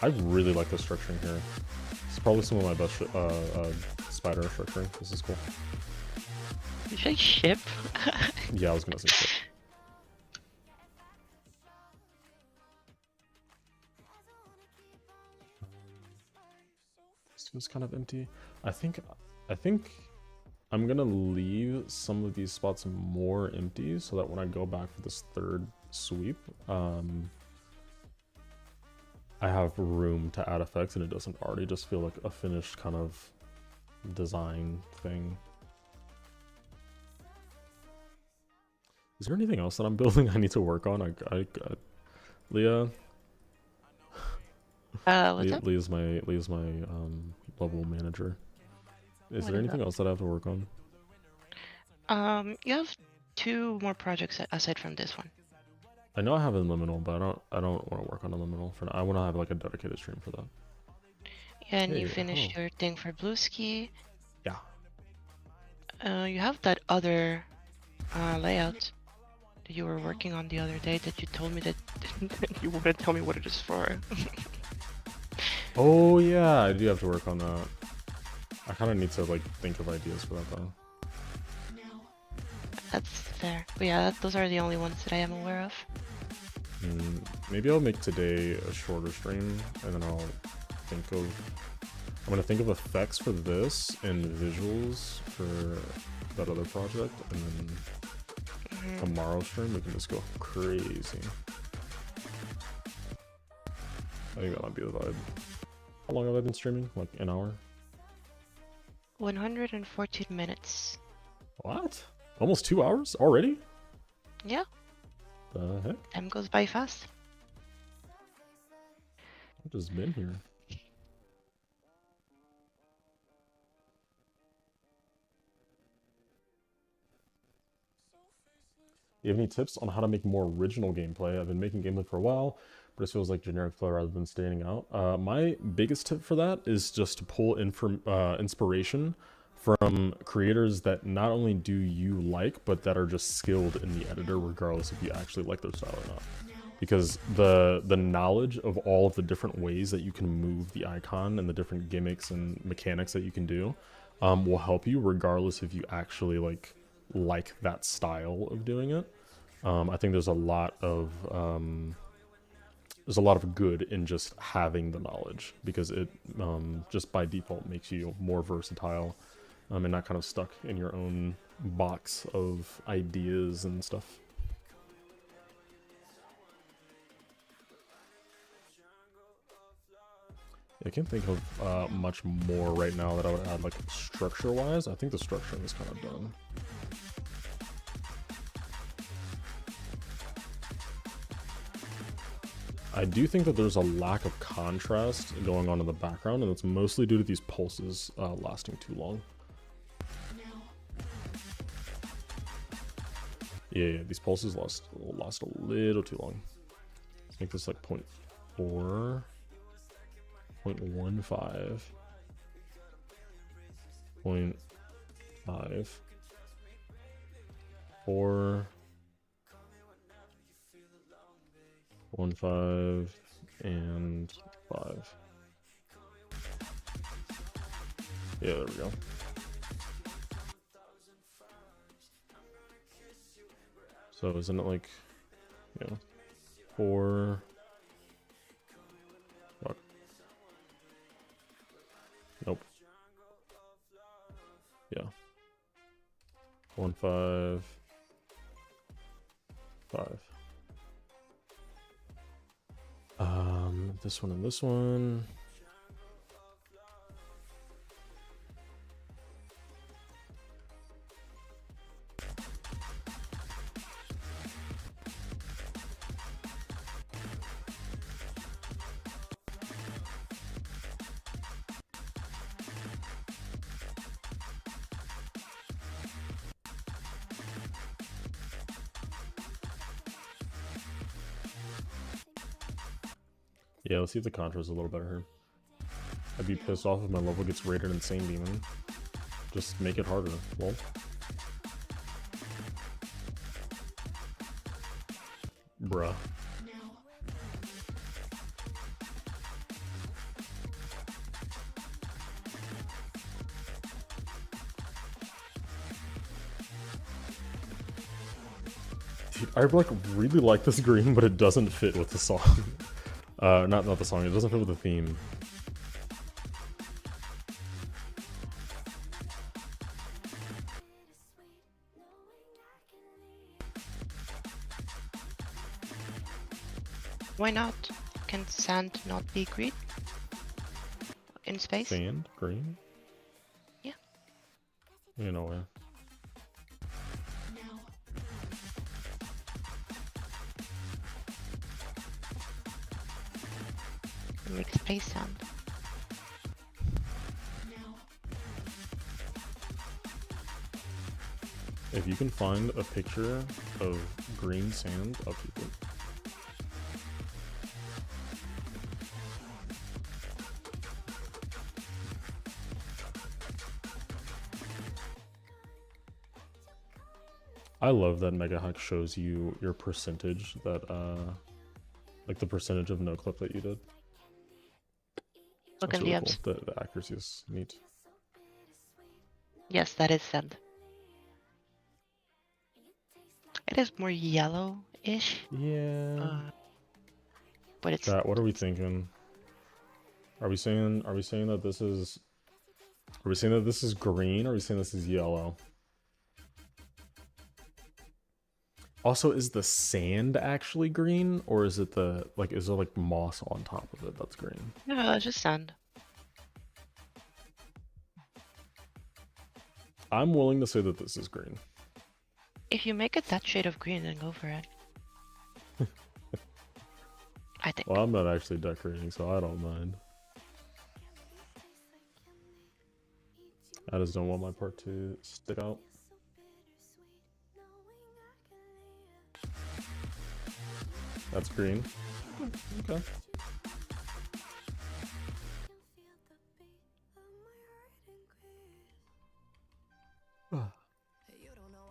I really like the structuring here. It's probably some of my best spider structuring. This is cool. Did you say ship? Yeah, I was gonna say shit. This was kind of empty. I think I'm gonna leave some of these spots more empty so that when I go back for this third sweep, I have room to add effects and it doesn't already just feel like a finished kind of design thing. Is there anything else that I'm building I need to work on? Leah. What's up? Leah's my level manager. Is there anything else that I have to work on? You have 2 more projects aside from this one. I know I have a liminal, but I don't want to work on a liminal for now. I want to have like a dedicated stream for that. Yeah, and you Hey, finished your thing for Blueski. Yeah. You have that other layout that you were working on the other day that you told me that you wouldn't tell me what it is for. Oh yeah, I do have to work on that. I kind of need to like think of ideas for that though. Now. That's fair. But yeah, those are the only ones that I am aware of. Maybe I'll make today a shorter stream, and then I'm gonna think of effects for this and visuals for that other project, and then tomorrow's stream we can just go crazy. I think that might be the vibe. How long have I been streaming? Like an hour? 114 minutes. What? Almost 2 hours already? Yeah, The heck? time goes by fast. I've just been here. Do you have any tips on how to make more original gameplay? I've been making gameplay for a while, but it feels like generic play rather than standing out. My biggest tip for that is just to pull inspiration from creators that not only do you like, but that are just skilled in the editor, regardless if you actually like their style or not. Because the knowledge of all of the different ways that you can move the icon and the different gimmicks and mechanics that you can do will help you regardless if you actually like that style of doing it. I think there's a lot of good in just having the knowledge, because it just by default makes you more versatile and not kind of stuck in your own box of ideas and stuff. I can't think of much more right now that I would add, like, structure-wise. I think the structuring is kind of done. I do think that there's a lack of contrast going on in the background, and it's mostly due to these pulses lasting too long. Yeah, these pulses last a little too long. I think this like 0.4, 0.15, 0.5, 4, 1.5, and 5. Yeah, there we go. So isn't it like, you know, 4? Fuck. Nope. Yeah. 1.5, 5. This one and this one. Yeah, let's see if the contrast is a little better here. I'd be pissed off if my level gets rated insane demon. Just make it harder, lol. Bruh. Dude, I like really like this green, but it doesn't fit with the song. Not the song, it doesn't fit with the theme. Why not? Can sand not be green? In space? Sand? Green? Yeah. You know where. Make space sand. If you can find a picture of green sand, I'll keep it. I love that Mega Hack shows you your percentage that like the percentage of no clip that you did. Look That's in the really apps. cool. The accuracy is neat. Yes, that is sand. It is more yellow-ish. Yeah. But it's Chat, what are we thinking? Are we saying that this is green, or are we saying this is yellow? Also, is the sand actually green, or is it is there like moss on top of it that's green? no, it's just sand. I'm willing to say that this is green. If you make it that shade of green, then go for it. I think. Well, I'm not actually decorating, so I don't mind. I just don't want my part to stick out. That's green. Okay.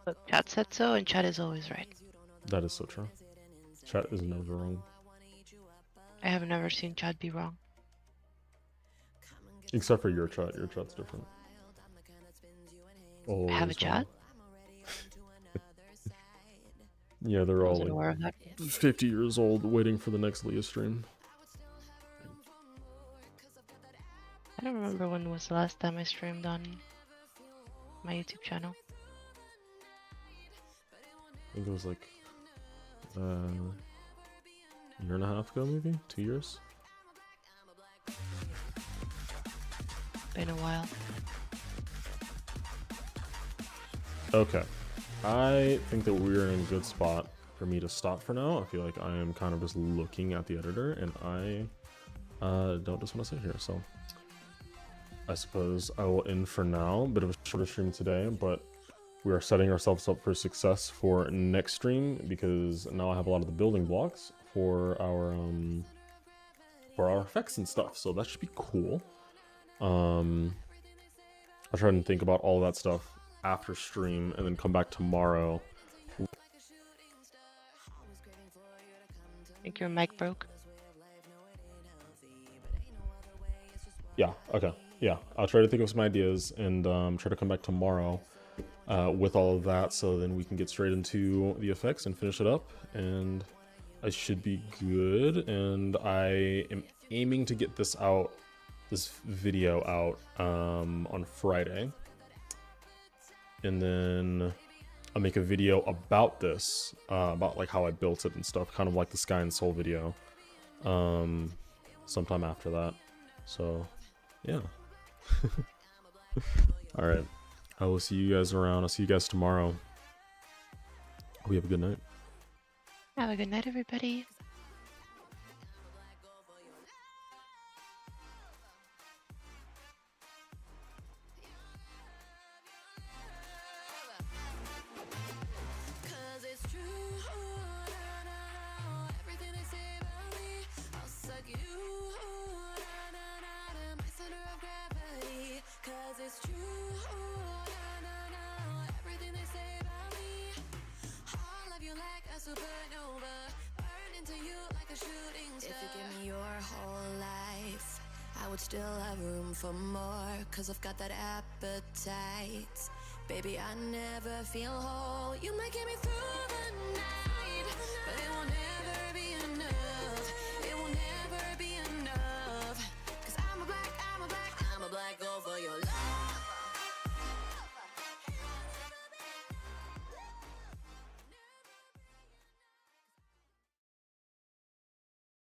Look, chat said so, and chat is always right. That is so true. Chat is never wrong. I have never seen chat be wrong. Except for your chat. Your chat's different. I have a chat? Yeah, they're I all wasn't aware like of that. 50 years old waiting for the next Leah stream. I don't remember when was the last time I streamed on my YouTube channel. I think it was like a year and a half ago, maybe 2 years. been a while. Okay, I think that we're in a good spot for me to stop for now. I feel like I am kind of just looking at the editor, and I don't just want to sit here. So I suppose I will end for now. Bit of a shorter stream today, but we are setting ourselves up for success for next stream, because now I have a lot of the building blocks for our effects and stuff. So that should be cool. I'll try and think about all that stuff after stream, and then come back tomorrow. I think your mic broke. Yeah, okay. Yeah, I'll try to think of some ideas, and try to come back tomorrow with all of that, so then we can get straight into the effects and finish it up, and I should be good. And I am aiming to get this video out on Friday, and then I'll make a video about this, about like how I built it and stuff, kind of like the Sky and Soul video, sometime after that. So yeah. All right, I will see you guys around. I'll see you guys tomorrow. Hope you have a good night. Have a good night, everybody. Still have room for more, cause I've got that appetite. Baby, I never feel whole. You might get me through the night, but it won't